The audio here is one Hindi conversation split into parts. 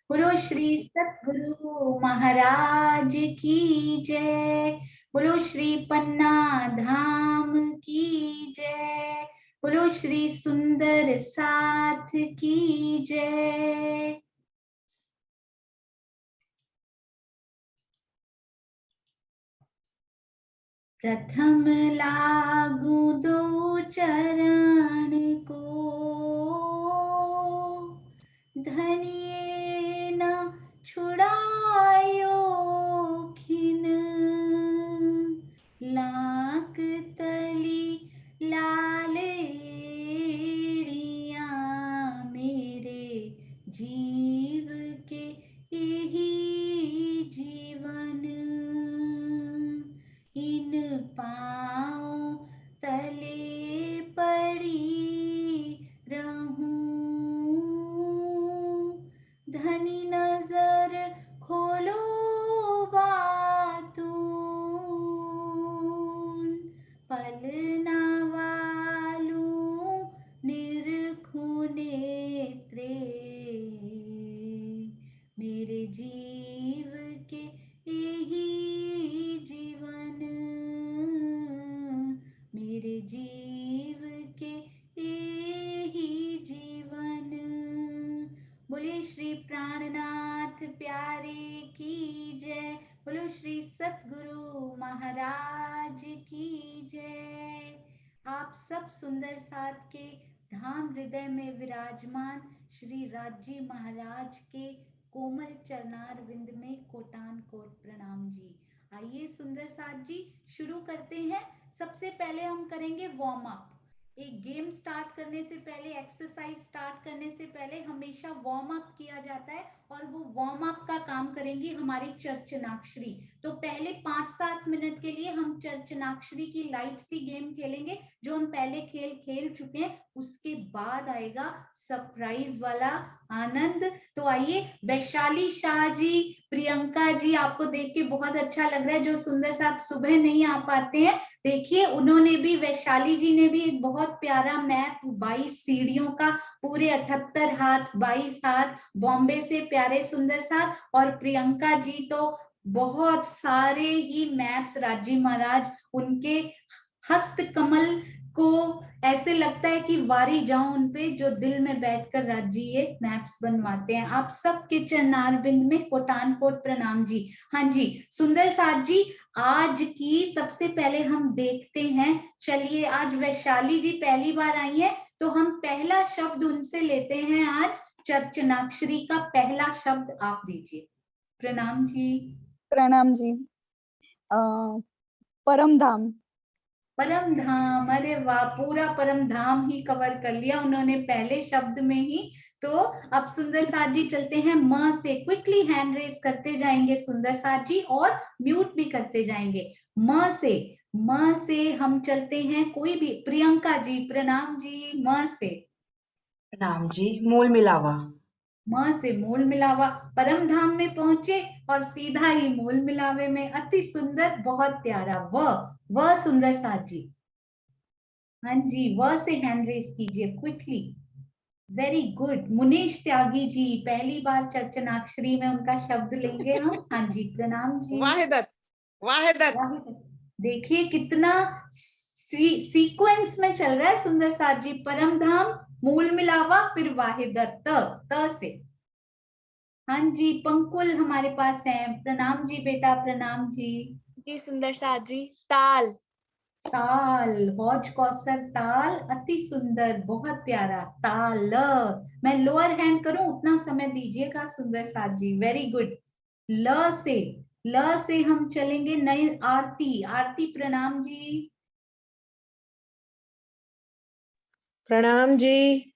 बोलो श्री सतगुरु महाराज की जय। बोलो श्री पन्ना धाम की जय। बोलो श्री सुंदर साथ की जय। प्रथम लागू दो चरण को, धनिये न छुड़ायो खिन। लाक तली लालेड़िया मेरे जीव के यही जीवन। इन पाँव तले पड़ी रहूं, धनी नजर खोलो बातून। पलना वालू निरखूं नेत्रे, मेरे जीव के यही जीवन। मेरे जीव के यही जीवन। बोले श्री प्राणनाथ प्यारे की जय। बोलो श्री सतगुरु महाराज की जय। आप सब सुंदर साथ के धाम हृदय में विराजमान श्री राज्य महाराज के कोमल चरणार विंद में कोटान कोट प्रणाम जी। आइए सुंदर साथ जी शुरू करते हैं। सबसे पहले हम करेंगे वार्म अप। एक गेम स्टार्ट करने से पहले, एक्सरसाइज स्टार्ट करने से पहले हमेशा वार्म अप किया जाता है, और वो वार्म अप का काम करेंगी हमारी चर्चनाक्षरी। तो पहले 5-7 मिनट के लिए हम चर्चनाक्षरी की लाइट सी गेम खेलेंगे, जो हम पहले खेल चुके हैं। उसके बाद आएगा सरप्राइज वाला आनंद। तो आइए, वैशाली शाह जी, प्रियंका जी, आपको देख के बहुत अच्छा लग रहा है। जो सुंदर साथ सुबह नहीं आ पाते हैं, देखिए उन्होंने भी, वैशाली जी ने भी एक बहुत प्यारा मैप 22 सीढ़ियों का, पूरे 78 हाथ 22 हाथ, बॉम्बे से प्यारे सुंदर साथ। और प्रियंका जी तो बहुत सारे ही मैप्स, राजी महाराज उनके हस्त कमल को ऐसे लगता है कि वारी जाऊं उन पे, जो दिल में बैठकर राजी ये मैप्स बनवाते हैं। आप सबके चरणार बिंद में कोटान कोट प्रणाम जी। हाँ जी सुंदर साथ जी, आज की सबसे पहले हम देखते हैं। चलिए, आज वैशाली जी पहली बार आई हैं, तो हम पहला शब्द उनसे लेते हैं। आज चर्चनाक्षरी का पहला शब्द आप दीजिए। प्रणाम जी। प्रणाम जी। परम धाम। परम धाम, अरे वाह, पूरा परम धाम ही कवर कर लिया उन्होंने पहले शब्द में ही। तो अब सुंदर साथ जी चलते हैं म से। क्विकली हैंड रेस करते जाएंगे सुंदर साथ जी, और म्यूट भी करते जाएंगे। म से हम चलते हैं, कोई भी, प्रियंका जी प्रणाम जी। म से। प्रणाम जी। मोल मिलावा। म से मोल मिलावा, परम धाम में पहुंचे और सीधा ही मोल मिलावे में। अति सुंदर, बहुत प्यारा। व सुंदर साथ जी। हाँ जी, व से हैंड रेस कीजिए quickly. Very good. Munish Tyagi ji, पहली बार चर्चनाक्षरी में उनका शब्द लेंगे हम। हाँ जी प्रणाम जी। वाहिदत। देखिए कितना सीक्वेंस में चल रहा है सुंदर साथ जी। परम धाम, मूल मिलावा, फिर वाहिदत, त से। हाँ जी, पंकुल हमारे पास है। प्रणाम जी बेटा, प्रणाम जी। जी सुंदर साथ जी। ताल। ताल, हौज कौसर ताल, अति सुंदर, बहुत प्यारा। ताल, मैं लोअर हैंड करूं उतना समय दीजिएगा सुंदर साथ जी। Very good. ल से हम चलेंगे नई आरती। आरती प्रणाम जी। प्रणाम जी।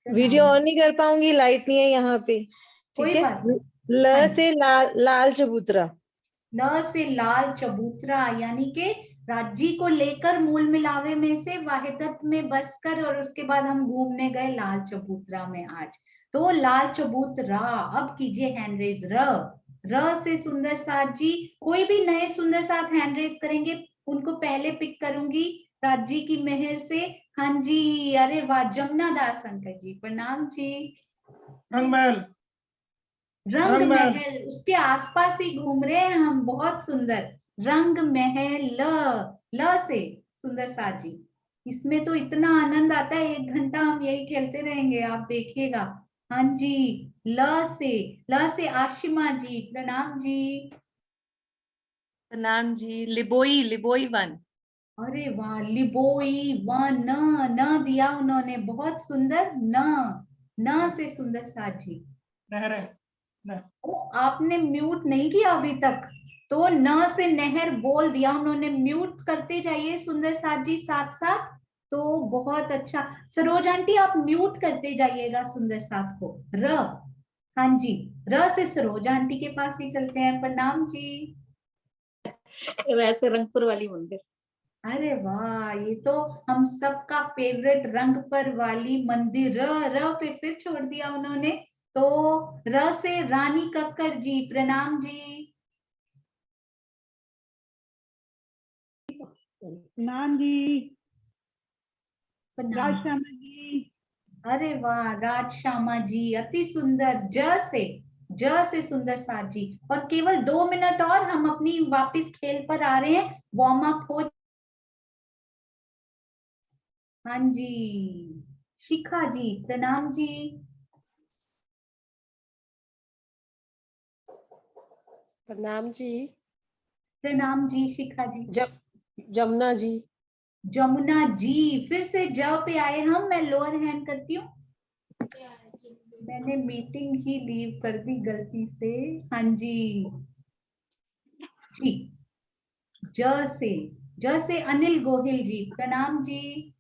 वीडियो ऑन नहीं कर पाऊंगी, लाइट नहीं है यहाँ पे। कोई ठीक है। बात नहीं। ल से लाल चबूतरा। ल से लाल चबूतरा, यानी कि राज्य को लेकर मूल मिलावे में से वाहिदत में बसकर, और उसके बाद हम घूमने गए लाल चबूतरा में आज। तो लाल चबूतरा। अब कीजिए हैंड रेज। र से सुंदर साथ जी, कोई भी नए सुंदर साथ हैंड रेज करेंगे उनको पहले पिक करूंगी राज्य की मेहर से। हाँ जी, अरे वाह, जमुना दास अंकल जी प्रणाम जी। रंगमहल। रंग महल, उसके आसपास ही घूम रहे हैं हम, बहुत सुंदर। रंग महल, ल से सुंदर साथ जी। इसमें तो इतना आनंद आता है, 1 घंटा हम यही खेलते रहेंगे, आप देखिएगा। हाँ जी, ल से आशिमा जी, प्रणाम जी। प्रणाम जी। लिबोई, लिबोई वन। अरे वाह, लिबोई वन, न दिया उन्होंने, बहुत सुंदर। न से सुंदर साथ जी। ओ, आपने म्यूट नहीं किया अभी तक, तो न से नहर बोल दिया उन्होंने। म्यूट करते जाइए सुंदर साथ जी साथ साथ, तो बहुत अच्छा। सरोज आंटी आप म्यूट करते जाइएगा सुंदर साथ को। र, हाँ जी, र से सरोज आंटी के पास ही चलते हैं। प्रणाम जी। वैसे रंगपुर वाली मंदिर। अरे वाह, ये तो हम सबका फेवरेट, रंगपर वाली मंदिर। र पे फिर छोड़ दिया उन्होंने, तो र से रानी कक्कर जी, प्रणाम जी। नाम जी, प्रणाम। राजश्यामा जी। अरे वाह, राज श्यामा जी, अति सुंदर। ज से सुंदर साथ जी। और केवल 2 मिनट और हम अपनी वापिस खेल पर आ रहे हैं, वार्म अप हो। हाँ जी, शिखा जी, प्रणाम जी। प्रणाम जी। प्रणाम जी शिखा जी। जमुना जी। जमुना जी, फिर से ज पे आए हम। मैं लोअर हैंड करती हूँ, मैंने मीटिंग ही लीव कर दी गलती से। हाँ जी जी, ज से अनिल गोहिल जी, प्रणाम जी।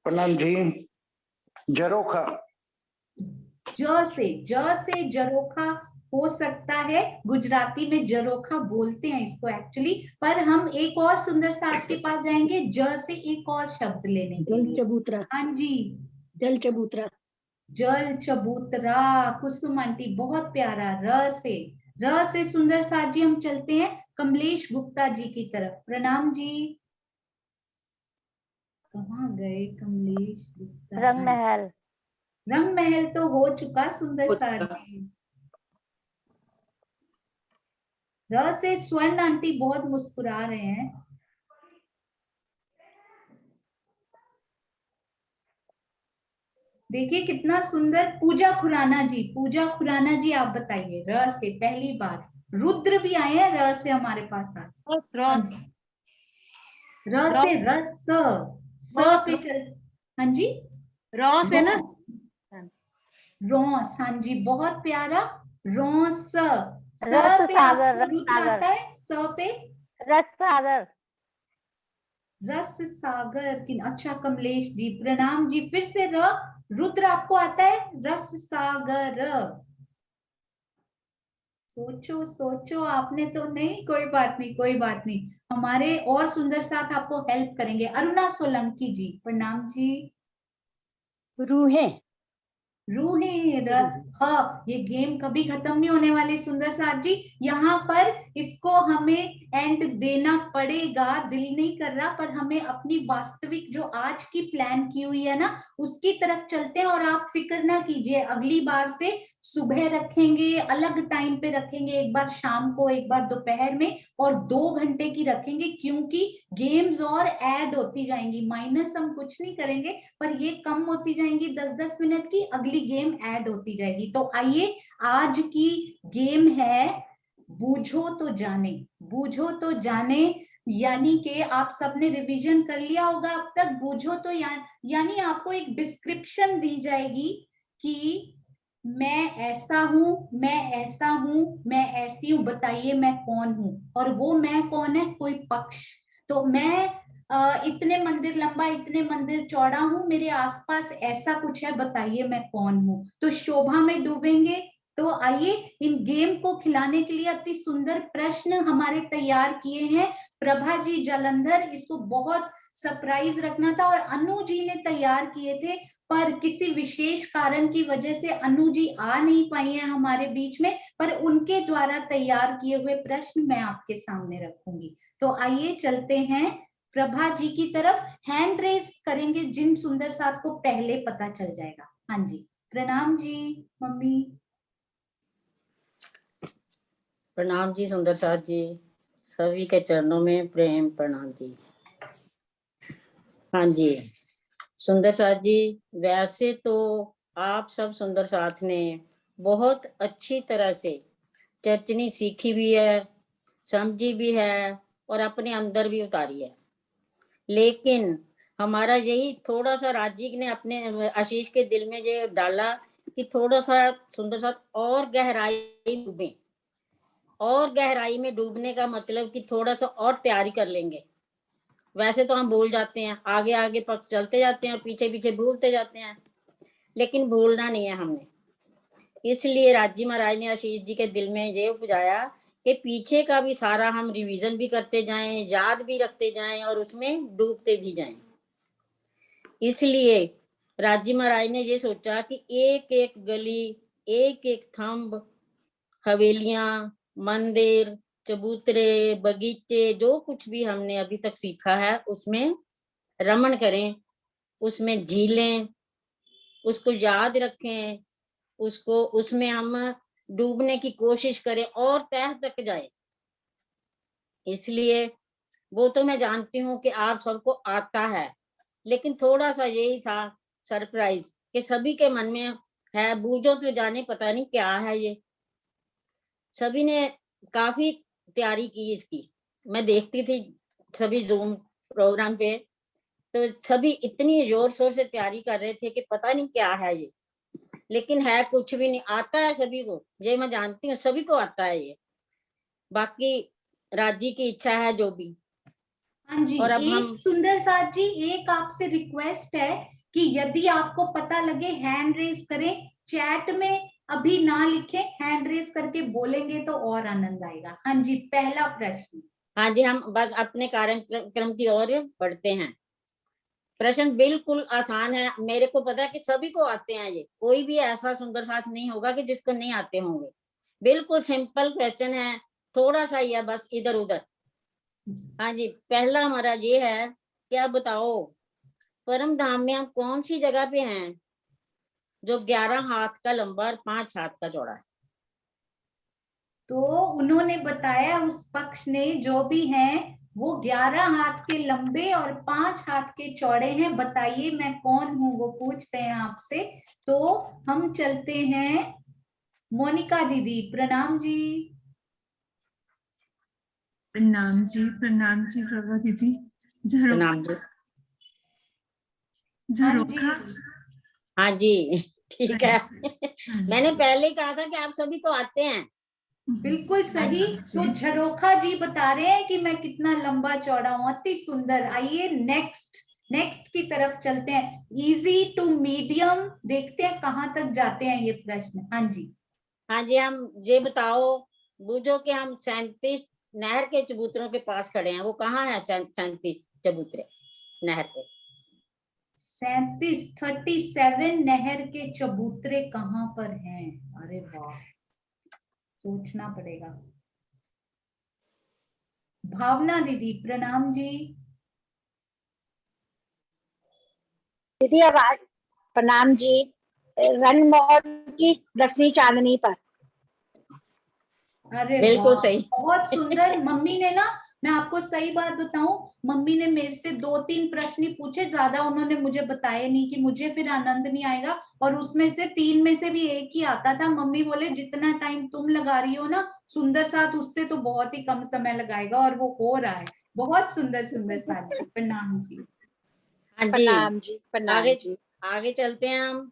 प्रणाम जी। जरोखा। ज से जरोखा हो सकता है, गुजराती में जरोखा बोलते हैं इसको एक्चुअली, पर हम एक और सुंदर साथ के पास जाएंगे, ज से एक और शब्द लेने के जल लिए। चबूतरा। हाँ जी, जल चबूतरा। जल चबूतरा, कुसुम आंटी, बहुत प्यारा। र से सुंदर साथ जी हम चलते हैं कमलेश गुप्ता जी की तरफ। प्रणाम जी। कहाँ गए कमलेश गुप्ता? रंग महल। रंग महल तो हो चुका सुंदर साथ जी। र से स्वर्ण आंटी बहुत मुस्कुरा रहे हैं। देखिए कितना सुंदर। पूजा खुराना जी आप बताइए, र से पहली बार। रुद्र भी आए हैं र से हमारे पास आज। रस। र से रस, स पे चल। हाँ जी, रस है ना। रोस, हाँ जी, बहुत प्यारा। रोस, स रस पे सागर, आपको रस रुद्र सागर। आता है, स पे रस सागर। रस सागर की। अच्छा कमलेश जी, प्रणाम जी। फिर से र, रुद्र आपको आता है, रस सागर। सोचो सोचो, आपने तो नहीं, कोई बात नहीं, कोई बात नहीं, हमारे और सुंदर साथ आपको हेल्प करेंगे। अरुणा सोलंकी जी, प्रणाम जी। रूहें। रूहें, ये गेम कभी खत्म नहीं होने वाली सुंदर साथ जी। यहाँ पर इसको हमें एंड देना पड़ेगा, दिल नहीं कर रहा, पर हमें अपनी वास्तविक जो आज की प्लान की हुई है ना, उसकी तरफ चलते हैं। और आप फिक्र ना कीजिए, अगली बार से सुबह रखेंगे, अलग टाइम पे रखेंगे, एक बार शाम को, एक बार दोपहर में, और 2 घंटे की रखेंगे, क्योंकि गेम्स और ऐड होती जाएंगी। माइनस हम कुछ नहीं करेंगे, पर ये कम होती जाएंगी 10-10 मिनट की, अगली गेम ऐड होती जाएगी। तो आइए, आज की गेम है बूझो तो जाने। बूझो तो जाने यानी कि आप सबने रिवीजन कर लिया होगा अब तक। बूझो तो यानी आपको एक डिस्क्रिप्शन दी जाएगी कि मैं ऐसा हूं, मैं ऐसा हूं, मैं ऐसी हूं, बताइए मैं कौन हूं। और वो मैं कौन है, कोई पक्ष। तो मैं इतने मंदिर लंबा, इतने मंदिर चौड़ा हूं, मेरे आसपास ऐसा कुछ है, बताइए मैं कौन हूं। तो शोभा में डूबेंगे। तो आइए, इन गेम को खिलाने के लिए अति सुंदर प्रश्न हमारे तैयार किए हैं प्रभा जी जालंधर। इसको बहुत सरप्राइज रखना था, और अनु जी ने तैयार किए थे, पर किसी विशेष कारण की वजह से अनु जी आ नहीं पाई हैं हमारे बीच में, पर उनके द्वारा तैयार किए हुए प्रश्न मैं आपके सामने रखूंगी। तो आइए चलते हैं प्रभा जी की तरफ। हैंड रेज करेंगे जिन सुंदर साथ को पहले पता चल जाएगा। हाँ जी, प्रणाम जी मम्मी। प्रणाम जी सुंदर साथ जी, सभी के चरणों में प्रेम प्रणाम जी। हाँ जी सुंदर साथ जी, वैसे तो आप सब सुंदर साथ ने बहुत अच्छी तरह से चर्चनी सीखी भी है, समझी भी है और अपने अंदर भी उतारी है, लेकिन हमारा यही थोड़ा सा राजी ने अपने आशीष के दिल में ये डाला कि थोड़ा सा सुंदर साथ और गहराई डूबे। और गहराई में डूबने का मतलब कि थोड़ा सा और तैयारी कर लेंगे। वैसे तो हम भूल जाते हैं, आगे आगे पक्ष चलते जाते हैं, पीछे पीछे भूलते जाते हैं, लेकिन भूलना नहीं है हमने। इसलिए राजी महाराज ने आशीष जी के दिल में ये उपजाया कि पीछे का भी सारा हम रिवीजन भी करते जाएं, याद भी रखते जाएं और उसमें डूबते भी जाएं। इसलिए राजी महाराज ने ये सोचा कि एक एक गली, एक एक थंब, हवेलियां, मंदिर, चबूतरे, बगीचे, जो कुछ भी हमने अभी तक सीखा है उसमें रमण करें, उसमें झीलें, उसको याद रखें, उसको उसमें हम डूबने की कोशिश करें और तह तक जाए। इसलिए वो तो मैं जानती हूँ कि आप सबको आता है, लेकिन थोड़ा सा यही था सरप्राइज कि सभी के मन में है, बूझो तो जाने पता नहीं क्या है ये। सभी ने काफी तैयारी की इसकी, मैं देखती थी सभी जूम प्रोग्राम पे, तो सभी इतनी जोर शोर से तैयारी कर रहे थे कि पता नहीं क्या है ये, लेकिन है कुछ भी नहीं। आता है सभी को, ये मैं जानती हूँ, सभी को आता है ये। बाकी राजी की इच्छा है जो भी। हाँ जी, और अब एक हम सुंदर साथ जी, एक आपसे रिक्वेस्ट है कि यदि आपको पता लगे हैंड रेज करें, चैट में अभी ना लिखें, हैंड रेज करके बोलेंगे तो और आनंद आएगा। हाँ जी, पहला प्रश्न। हाँ जी, हम बस अपने कार्यक्रम की ओर बढ़ते हैं। प्रश्न बिल्कुल आसान है, मेरे को पता है कि सभी को आते हैं ये, कोई भी ऐसा सुंदर साथ नहीं होगा कि जिसको नहीं आते होंगे। बिल्कुल सिंपल क्वेश्चन है, थोड़ा सा ही है बस इधर उधर। हाँ जी, पहला हमारा ये है कि आप बताओ परम धाम में हम कौन सी जगह पे हैं जो 11 हाथ का लंबा और 5 हाथ का चौड़ा है? तो उन्होंने बताया, उस पक्ष ने जो भी हैं वो 11 हाथ के लंबे और 5 हाथ के चौड़े हैं। बताइए मैं कौन हूँ, वो पूछते हैं आपसे। तो हम चलते हैं मोनिका दीदी, प्रणाम जी। प्रणाम जी प्रभा दीदी। प्रणाम जी। झरोखा। हाँ जी ठीक है मैंने पहले ही कहा था कि आप सभी को आते हैं। बिल्कुल सही। तो झरोखा जी बता रहे हैं कि मैं कितना लंबा चौड़ा हूँ, अति सुंदर। आइए नेक्स्ट की तरफ चलते हैं। इजी टू मीडियम, देखते हैं कहाँ तक जाते हैं ये प्रश्न। हाँ जी हम ये बताओ बूझो कि हम 37 नहर के चबूतरों के पास खड़े हैं, वो कहाँ है 37 चबूतरे नहर के? 37 नहर के चबूतरे कहाँ पर हैं? अरे वाह, सोचना पड़ेगा। भावना दीदी, प्रणाम जी। दीदी आवाज। प्रणाम जी। रन मॉल की 10वीं चांदनी पर। अरे बिल्कुल वाह, सही बहुत सुंदर। मम्मी ने ना, मैं आपको सही बात बताऊं, मम्मी ने मेरे से 2-3 प्रश्न ही पूछे, ज्यादा उन्होंने मुझे बताए नहीं कि मुझे फिर आनंद नहीं आएगा। और उसमें से 3 में से भी एक ही आता था। मम्मी बोले जितना टाइम तुम लगा रही हो ना सुंदर साथ, उससे तो बहुत ही कम समय लगाएगा, और वो हो रहा है। बहुत सुंदर सुंदर साथ जी, प्रणाम जी। हाँ जी, प्रणाम जी। प्रणाम आगे जी। आगे चलते हैं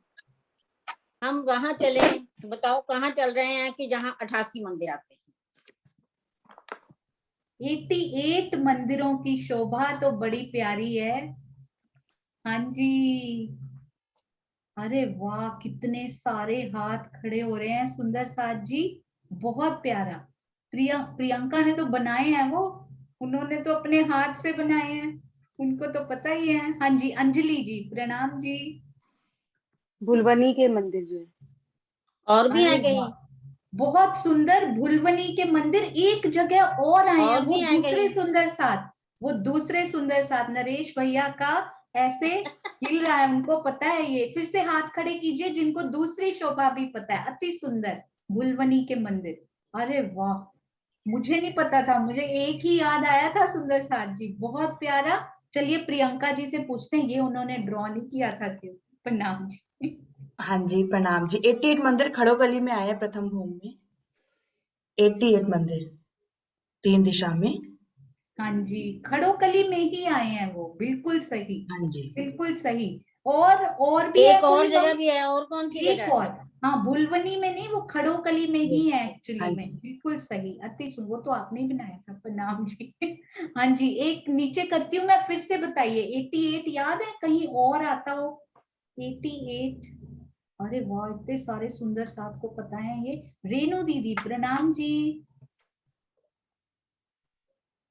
हम वहां चले। बताओ कहाँ चल रहे हैं कि जहाँ 88 मंदिर आते हैं? 88 मंदिरों की शोभा तो बड़ी प्यारी है। हाँ जी, अरे वाह, कितने सारे हाथ खड़े हो रहे हैं सुंदर साथ जी, बहुत प्यारा। प्रियंका ने तो बनाए हैं, वो उन्होंने तो अपने हाथ से बनाए हैं, उनको तो पता ही है। हाँ जी, अंजलि जी, प्रणाम जी। भुलवनी के मंदिर जो है। और भी अरे हैं कहीं? वाह, बहुत सुंदर। भुलवनी के मंदिर एक जगह और आए हैं, और वो भी हैं दूसरे कहीं? सुंदर साथ, वो दूसरे सुंदर साथ। नरेश भैया का ऐसे हिल रहा है, उनको पता है ये। फिर से हाथ खड़े कीजिए जिनको दूसरी शोभा भी पता है। अति सुंदर भुलवनी के मंदिर। अरे वाह, मुझे नहीं पता था, मुझे एक ही याद आया था, सुंदर साथ जी बहुत प्यारा। चलिए प्रियंका जी से पूछते हैं, ये उन्होंने ड्रॉ नहीं किया था क्यों। प्रणाम जी। हाँ जी प्रणाम जी। 88 मंदिर खड़ोकली में आए हैं प्रथम भूम में। 88 मंदिर 3 दिशा में। हाँ जी, खड़ोकली में ही आए हैं वो, बिल्कुल सही, हाँ जी। बिल्कुल सही। और भी है एक और कोई जगह भी है, और कौन सी एक जगह है? और, हाँ भुलवनी में नहीं, वो खड़ोकली में ही Yes. है एक्चुअली हाँ में, जी। बिल्कुल सही। अति सुन, वो तो आपने ही बनाया था, प्रणाम जी। हाँ जी, एक नीचे करती हूँ मैं, फिर से बताइए। 88 याद है, कहीं और आता हो 88? अरे वाह, इतने सारे सुंदर साथ को पता है ये। रेणु दीदी प्रणाम जी।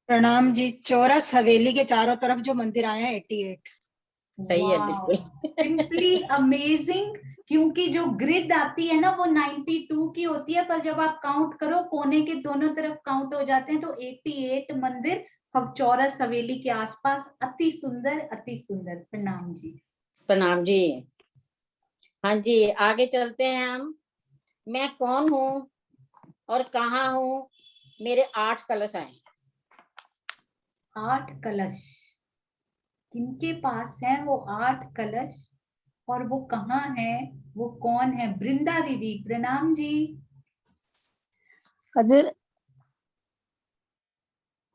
प्रणाम जी। चौरस हवेली के चारों तरफ जो मंदिर आए हैं 88। सही है बिल्कुल। Simply amazing. क्योंकि जो ग्रिड आती है ना वो 92 की होती है, पर जब आप काउंट करो कोने के दोनों तरफ काउंट हो जाते हैं, तो 88 मंदिर अब चौरस हवेली के आसपास। अति सुंदर, अति सुंदर। प्रणाम जी। प्रणाम जी। हाँ जी, आगे चलते हैं हम। मैं कौन हूँ और कहाँ हूँ? मेरे 8 कलश आए। 8 कलश किनके पास है वो 8 कलश, और वो कहाँ है, वो कौन है? वृंदा दीदी प्रणाम जी। हजूर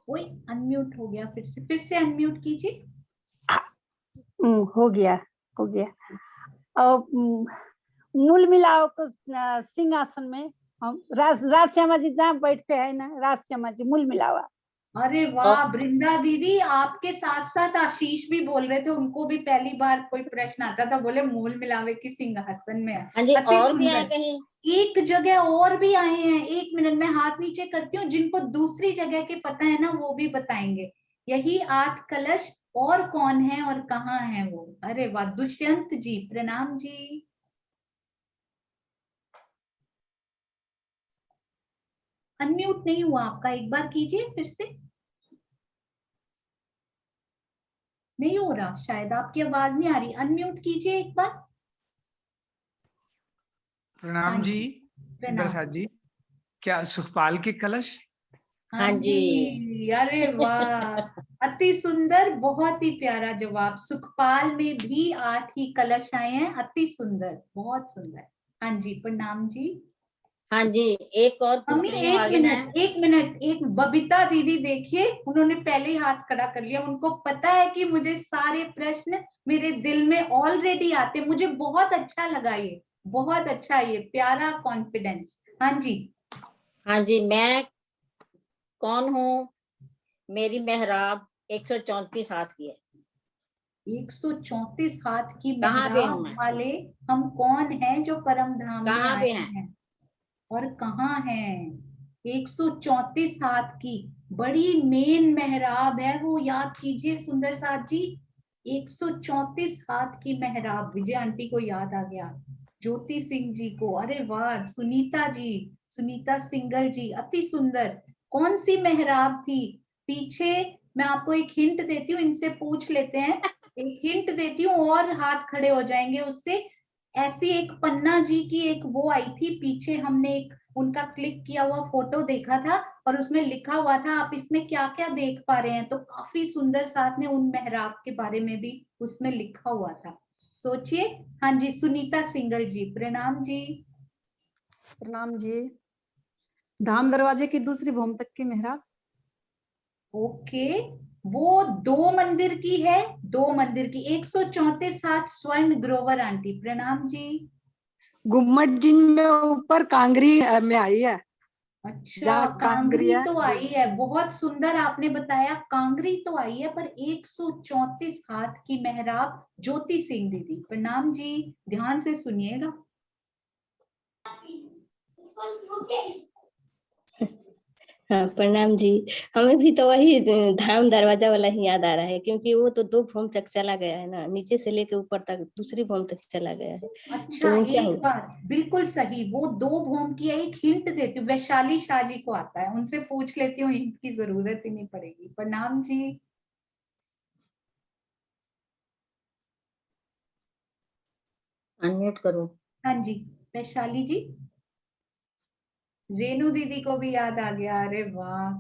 ओए अनम्यूट हो गया, फिर से अनम्यूट कीजिए। हो गया, हो गया। और मूल मिलाओ को सिंहासन में हम राज श्यामा जी जहाँ बैठते हैं ना, राज श्यामा जी मूल मिलावा। अरे वाह वृंदा दीदी, आपके साथ साथ आशीष भी बोल रहे थे, उनको भी पहली बार कोई प्रश्न आता था, बोले मूल मिलावे की सिंहासन में है। हाँ जी, अति और भी सुंदर। है कहीं? एक जगह और भी आए हैं, 1 मिनट में हाथ नीचे करती हूँ, जिनको दूसरी जगह के पता है ना वो भी बताएंगे। यही 8 कलश, और कौन है और कहाँ है वो? अरे वाह, दुष्यंत जी प्रणाम जी। अनम्यूट नहीं हुआ आपका, एक बार कीजिए फिर से। नहीं हो रहा शायद, आपकी आवाज नहीं आ रही, अनम्यूट कीजिए एक बार। प्रणाम जी सुंदर साथ जी। क्या सुखपाल के कलश? हाँ जी, अरे वाह, अति सुंदर, बहुत ही प्यारा जवाब। सुखपाल में भी 8 ही कलश आए हैं। अति सुंदर, बहुत सुंदर। हाँ जी प्रणाम जी। हाँ जी, एक और पूछ मम्मी रही हूँ आगे मैं। एक मिनट, एक बबीता दीदी देखिए, उन्होंने पहले ही हाथ खड़ा कर लिया। उनको पता है कि मुझे सारे प्रश्न मेरे दिल में ऑलरेडी आते। मुझे बहुत अच्छा लगा ये, बहुत अच्छा, ये प्यारा कॉन्फिडेंस। हाँ जी। हाँ जी, मैं कौन हूँ? मेरी मेहराब 134 हाथ की है। 134 हाथ की कहाँ पे हूँ मेहराब मैं? वाले हम कौन हैं जो परम धाम में कहाँ आए पे हैं? हैं, और कहाँ हैं? 134 हाथ की बड़ी मेन मेहराब है वो, याद कीजिए सुंदर साथ जी। 134 हाथ की मेहराब, विजय आंटी को याद आ गया, ज्योति सिंह जी को, अरे वाह, सुनीता जी, सुनीता सिंगल जी, अति सुंदर। कौन सी मेहराब थी पीछे? मैं आपको एक हिंट देती हूँ, इनसे पूछ लेते हैं। एक हिंट देती हूँ और हाथ खड़े हो जाएंगे उससे। ऐसी एक पन्ना जी की एक वो आई थी पीछे, हमने एक उनका क्लिक किया हुआ फोटो देखा था, और उसमें लिखा हुआ था आप इसमें क्या क्या देख पा रहे हैं, तो काफी सुंदर साथ ने उन मेहराब के बारे में भी उसमें लिखा हुआ था। सोचिए। हाँ जी, सुनीता सिंगल जी प्रणाम जी। प्रणाम जी। धाम दरवाजे की दूसरी भूम तक की मेहराब। ओके, वो 2 मंदिर की है, 2 मंदिर की। 134 हाथ स्वर्ण ग्रोवर आंटी प्रणाम जी। गुम्मट जिन में ऊपर कांगरी में आई है। अच्छा, कांगरी कांगरी है। तो आई है, बहुत सुंदर आपने बताया, कांगरी तो आई है, पर 134 हाथ की मेहराब ज्योति सिंह दीदी प्रणाम जी। ध्यान से सुनिएगा। हाँ प्रणाम जी। हमें भी तो वही धाम दरवाजा वाला ही याद आ रहा है, क्योंकि वो तो 2 भूम तक चला गया है ना, नीचे से लेके ऊपर तक दूसरी भूम तक चला गया है। अच्छा, तो ऊंचा एक बार बिल्कुल सही, वो 2 भूम की है। एक हिंट देती हूँ, वैशाली शाह जी को आता है, उनसे पूछ लेती हूँ, हिंट की जरूरत ही नहीं पड़ेगी। प्रणाम जी। अनम्यूट करो। हाँ जी, वैशाली जी। रेनू दीदी को भी याद आ गया, अरे वाह।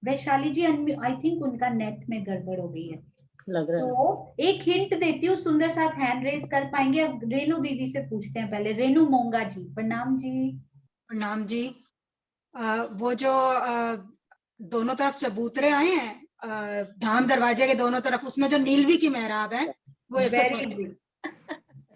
वैशाली जी आई थिंक उनका नेट में गड़बड़ हो गई है, लग रहा है। तो एक हिंट देती हूँ, सुंदर साथ हैंड रेज कर पाएंगे। अब रेनू दीदी से पूछते हैं पहले। रेनू मोंगा जी, प्रणाम जी। प्रणाम जी। वो जो दोनों तरफ चबूतरे आए हैं धाम दरवाजे के दोनों तरफ, उसमें जो नीलवी की मेहराब है वो वेरी गुड,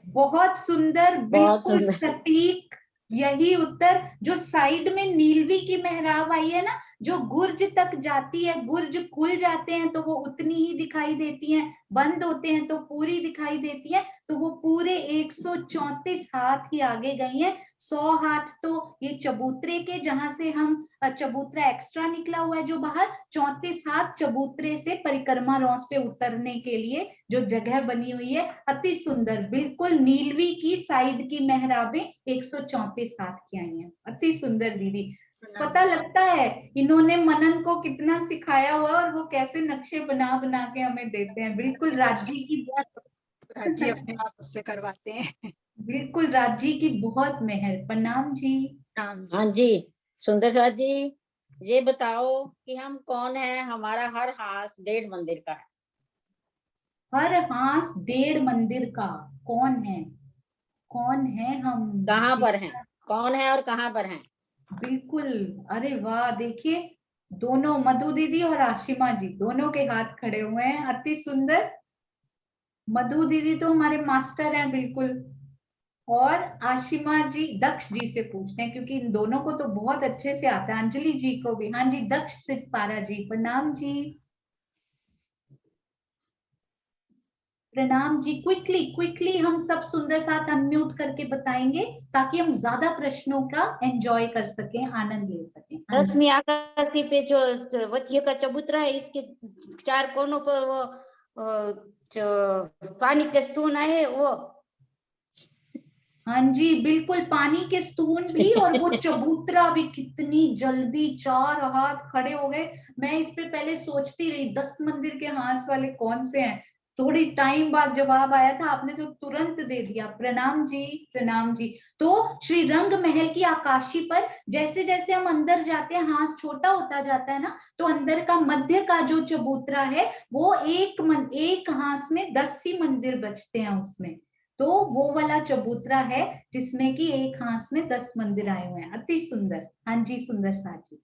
बहुत सुंदर, बिल्कुल सटीक, यही उत्तर। जो साइड में नीलवी की मेहराब आई है ना, जो गुर्ज तक जाती है, गुर्ज खुल जाते हैं तो वो उतनी ही दिखाई देती हैं, बंद होते हैं तो पूरी दिखाई देती है, तो वो पूरे 134 हाथ ही आगे गई हैं। 100 हाथ तो ये चबूतरे के, जहां से हम चबूतरा एक्स्ट्रा निकला हुआ है जो बाहर, 34 हाथ चबूतरे से परिक्रमा रॉस पे उतरने के लिए जो जगह बनी हुई है। अति सुंदर, बिल्कुल नीलवी की साइड की मेहराबें 134 हाथ की आई हैं। अति सुंदर दीदी। पता लगता है इन्होंने मनन को कितना सिखाया हुआ और वो कैसे नक्शे बना बना के हमें देते हैं। बिल्कुल राज्य की राज्य अपने आप उससे करवाते हैं। बिल्कुल राज्य की बहुत मेहर। प्रणाम जी। हाँ जी, सुंदर साथ जी, ये बताओ कि हम कौन है? हमारा हर हास 1.5 मंदिर का है। हर हास 1.5 मंदिर का कौन है? कौन है हम? कहाँ पर हैं? कौन है और कहाँ पर हैं? बिल्कुल, अरे वाह, देखिए दोनों मधु दीदी और आशिमा जी दोनों के हाथ खड़े हुए हैं। अति सुंदर। मधु दीदी तो हमारे मास्टर हैं बिल्कुल, और आशिमा जी दक्ष जी से पूछते हैं क्योंकि इन दोनों को तो बहुत अच्छे से आता है। अंजलि जी को भी। हाँ जी, दक्ष सिद्धारा जी, प्रणाम जी। प्रणाम जी। क्विकली क्विकली हम सब सुंदर साथ अनम्यूट करके बताएंगे ताकि हम ज्यादा प्रश्नों का एंजॉय कर सकें, आनंद ले सकें। हाँ जी। रश्मि आकाशी पे जो वज्य का चबूतरा है, इसके 4 कोनों पर वो जो पानी के स्तून आए वो। हाँ जी, बिल्कुल, पानी के स्तून भी, और वो चबूतरा भी। कितनी जल्दी 4 हाथ खड़े हो गए। मैं इस पे पहले सोचती रही 10 मंदिर के हाथ वाले कौन से हैं, थोड़ी टाइम बाद जवाब आया था, आपने तो तुरंत दे दिया। प्रणाम जी, प्रणाम जी। तो श्री रंग महल की आकाशी पर जैसे जैसे हम अंदर जाते हैं, हाथ छोटा होता जाता है ना, तो अंदर का मध्य का जो चबूतरा है वो एक हाथ में 10 ही मंदिर बचते हैं उसमें, तो वो वाला चबूतरा है जिसमें कि एक हाथ में 10 मंदिर आए हुए हैं। अति सुंदर। हाँ जी, सुंदर साथ जी।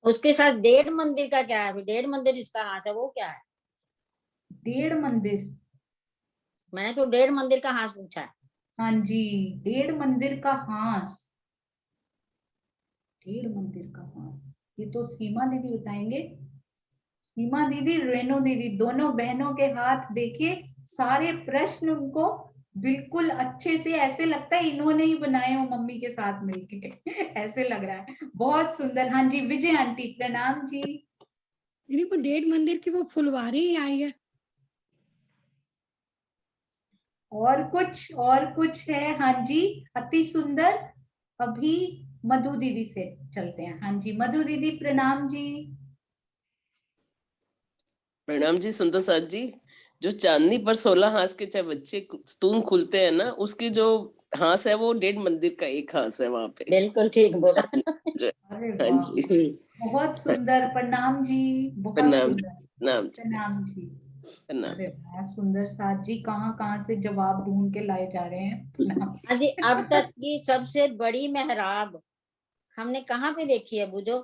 उसके साथ 1.5 मंदिर का क्या है? 1.5 मंदिर जिसका हाथ है वो क्या है? 1.5 मंदिर, मैंने तो 1.5 मंदिर का हाथ पूछा है। हाँ जी, 1.5 मंदिर का हाथ, 1.5 मंदिर का हाथ, ये तो सीमा दीदी बताएंगे। सीमा दीदी, रेणु दीदी, दोनों बहनों के हाथ देखिए, सारे प्रश्न उनको बिल्कुल अच्छे से, ऐसे लगता है इन्होंने ही बनाए हो मम्मी के साथ मिलके ऐसे लग रहा है। बहुत सुंदर। हाँ जी, विजय आंटी, प्रणाम जी। दीदी को 1.5 मंदिर की वो फुलवारी ही आई है। और कुछ है? हाँ जी, अति सुंदर। अभी मधु दीदी से चलते हैं। हाँ जी, मधु दीदी, प्रणाम जी। प्रणाम जी सुंदर साथ जी। जो चांदनी पर 16 हाथ के चाहे बच्चे स्तून खुलते हैं ना, उसकी जो हाथ है वो 1.5 मंदिर का एक हाथ है वहां पे। बिल्कुल ठीक बोला। अरे हाँ वाह, जी, बहुत सुंदर। प्रणाम जी, बहुत प्रणाम सुंदर। प्रणाम प्रणाम जी। प्रणाम। अरे वाह, सुंदर साथ जी कहाँ कहाँ से जवाब ढूंढ के लाए जा रहे हैं। प्रणाम। हाँ जी, अब तक की सबसे बड़ी मेहराब हमने कहाँ पे देखी है बुझो?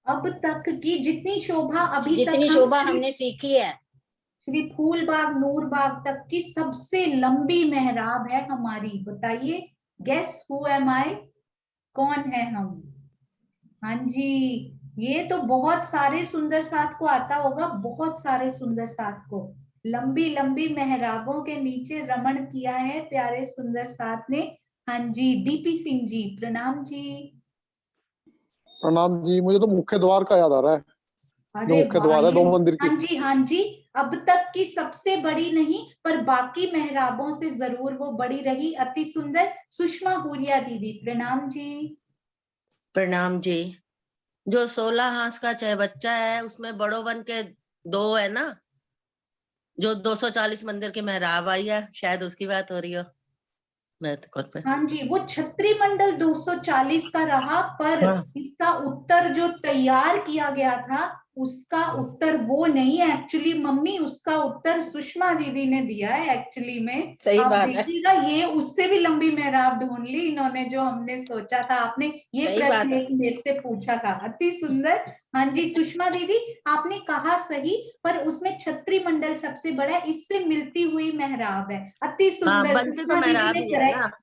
अब तक की जितनी शोभा अभी जितनी तक शोभा हमने सीखी है, श्री फूलबाग नूरबाग तक की सबसे लंबी मेहराब है हमारी। बताइए, गेस हु एम आई, कौन है हम? हाँ जी, ये तो बहुत सारे सुंदर साथ को आता होगा, बहुत सारे सुंदर साथ को। लंबी लंबी मेहराबों के नीचे रमण किया है प्यारे सुंदर साथ ने। हाँ जी, डीपी सिंह जी, प्रणाम जी। प्रणाम जी। मुझे तो मुख्य द्वार का याद आ रहा है, जो अरे मुख्य वाह, द्वार है ये 2 मंदिर की। हाँ जी, हाँ जी। अब तक की सबसे बड़ी नहीं, पर बाकी मेहराबों से जरूर वो बड़ी रही। अति सुंदर। सुषमा हुरिया दीदी, प्रणाम जी। प्रणाम जी। जो 16 हाथ का चाहे बच्चा है, उसमें बड़ो बन के 2 है ना, जो 240 मंदिर की मेहराब आई है, शायद उसकी बात हो रही हो। मैं तो कौन पे हाँ जी, वो छत्री मंडल 240 का रहा, पर इसका उत्तर जो तैयार किया गया था उसका उत्तर वो नहीं है एक्चुअली। मम्मी, उसका उत्तर सुषमा दीदी ने दिया है एक्चुअली में। सही आप बात है। देखिएगा, ये उससे भी लंबी मेहराब ढूंढ ली इन्होंने जो हमने सोचा था। आपने ये सही बात प्रश्न है। एक मेरे से पूछा था, अति सुंदर। हाँ जी सुषमा दीदी, आपने कहा सही, पर उसमें छत्री मंडल सबसे बड़ा है, इससे मिलती हुई मेहराब है। अति सुंदर, बनती तो सुषमा दीदी मेहराब ने ही है ना, करेक्ट।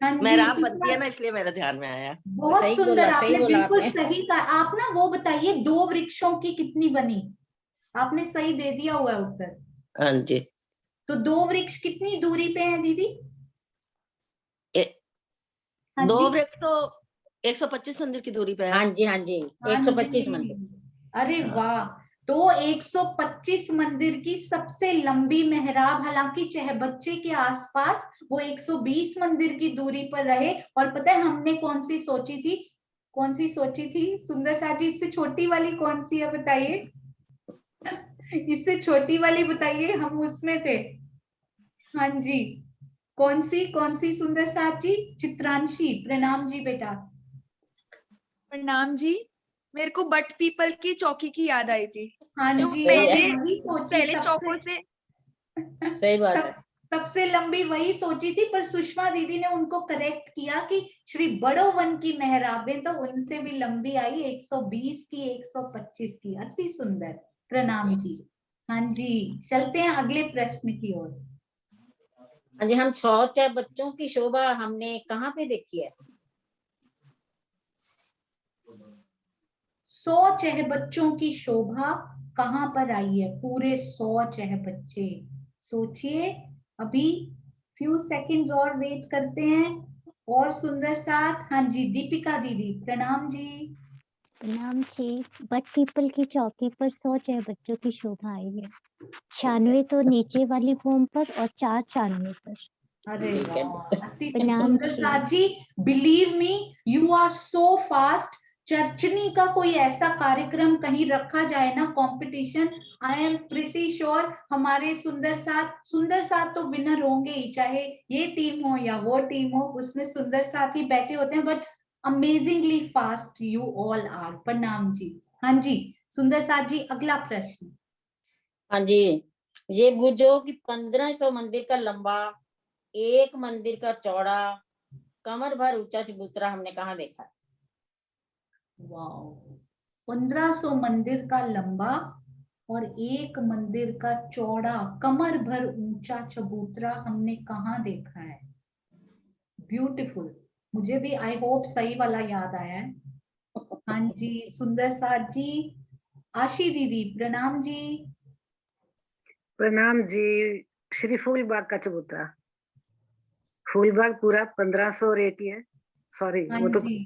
हाँ जी मेहराब बनती सुषमा, है ना, इसलिए मेरे ध्यान में आया। बहुत सही सुंदर, बोला, सही आपने बोला बिल्कुल आपने। सही कहा। आप ना वो बताइए, 2 वृक्षों की कितनी बनी? आपने सही दे दिया हुआ है उत्तर। हाँ जी, तो 2 वृक्ष कितनी दूरी पे हैं दीदी? हाँ 2 जी, वृक्ष तो 125 मंदिर की दूरी पे है। हाँ जी, हाँ जी, हाँ 125 जी। मंदिर। अरे हाँ। वाह, तो 125 मंदिर की सबसे लंबी मेहराब, हालांकि चहबच्चे के आसपास वो 120 मंदिर की दूरी पर रहे। और पता है हमने कौन सी सोची थी? कौन सी सोची थी सुंदर सा जी? इससे छोटी वाली कौन सी है बताइए? इससे छोटी वाली बताइए, हम उसमें थे। हाँ जी, कौन सी सुंदर साथ जी? चित्रांशी, प्रणाम जी बेटा। प्रणाम जी, मेरे को बट पीपल की चौकी की याद आई थी। हाँ जो जी, पहले वही सोची पहले चौकों से सही बात है। सबसे लंबी वही सोची थी, पर सुषमा दीदी ने उनको करेक्ट किया कि श्री बड़ोवन की मेहराबें तो उनसे भी लंबी आई, 120 की, 125 की। अति सुंदर, प्रणाम जी। हाँ जी, चलते हैं अगले प्रश्न की ओर। हाँ जी, हम 100 चाहे बच्चों की शोभा हमने कहाँ पे देखी है? 100 चह बच्चों की शोभा कहाँ पर आई है? पूरे 100 चह बच्चे, सोचिए। अभी फ्यू सेकंड्स और वेट करते हैं। और सुंदर साथ, हाँ जी दीपिका दीदी, प्रणाम जी। प्रणाम जी। बट पीपल की चौकी पर 100 चह बच्चों की शोभा आई है। 96 तो नीचे वाली फॉर्म पर और 4 चांदनी पर। अरे वाह, अति प्रणाम सुंदर जी। साथ जी। Believe me, you are so fast. चर्चनी का कोई ऐसा कार्यक्रम कहीं रखा जाए ना, competition, I am pretty sure हमारे सुंदर साथ तो विनर होंगे ही, चाहे ये टीम हो या वो टीम हो, उसमें सुंदर साथ ही बैठे होते हैं। But amazingly fast you all are. प्रणाम जी। हाँ जी सुंदर साथ जी, अगला प्रश्न। हाँ जी, ये बुझो कि 1500 मंदिर का लंबा, 1 मंदिर का चौड़ा, कमर भर ऊंचा चबूतरा हमने कहाँ देखा है? वाओ, 1500 मंदिर का लंबा और 1 मंदिर का चौड़ा, कमर भर ऊंचा चबूतरा हमने कहाँ देखा है? ब्यूटीफुल। मुझे भी आई होप सही वाला याद आया है। हाँ जी सुंदर साथ जी। आशी दीदी, प्रणाम जी। प्रणाम जी। श्री फूलबाग का चबूतरा। फूलबाग पूरा 1500 और एक ही है। सॉरी, हाँ वो तो जी,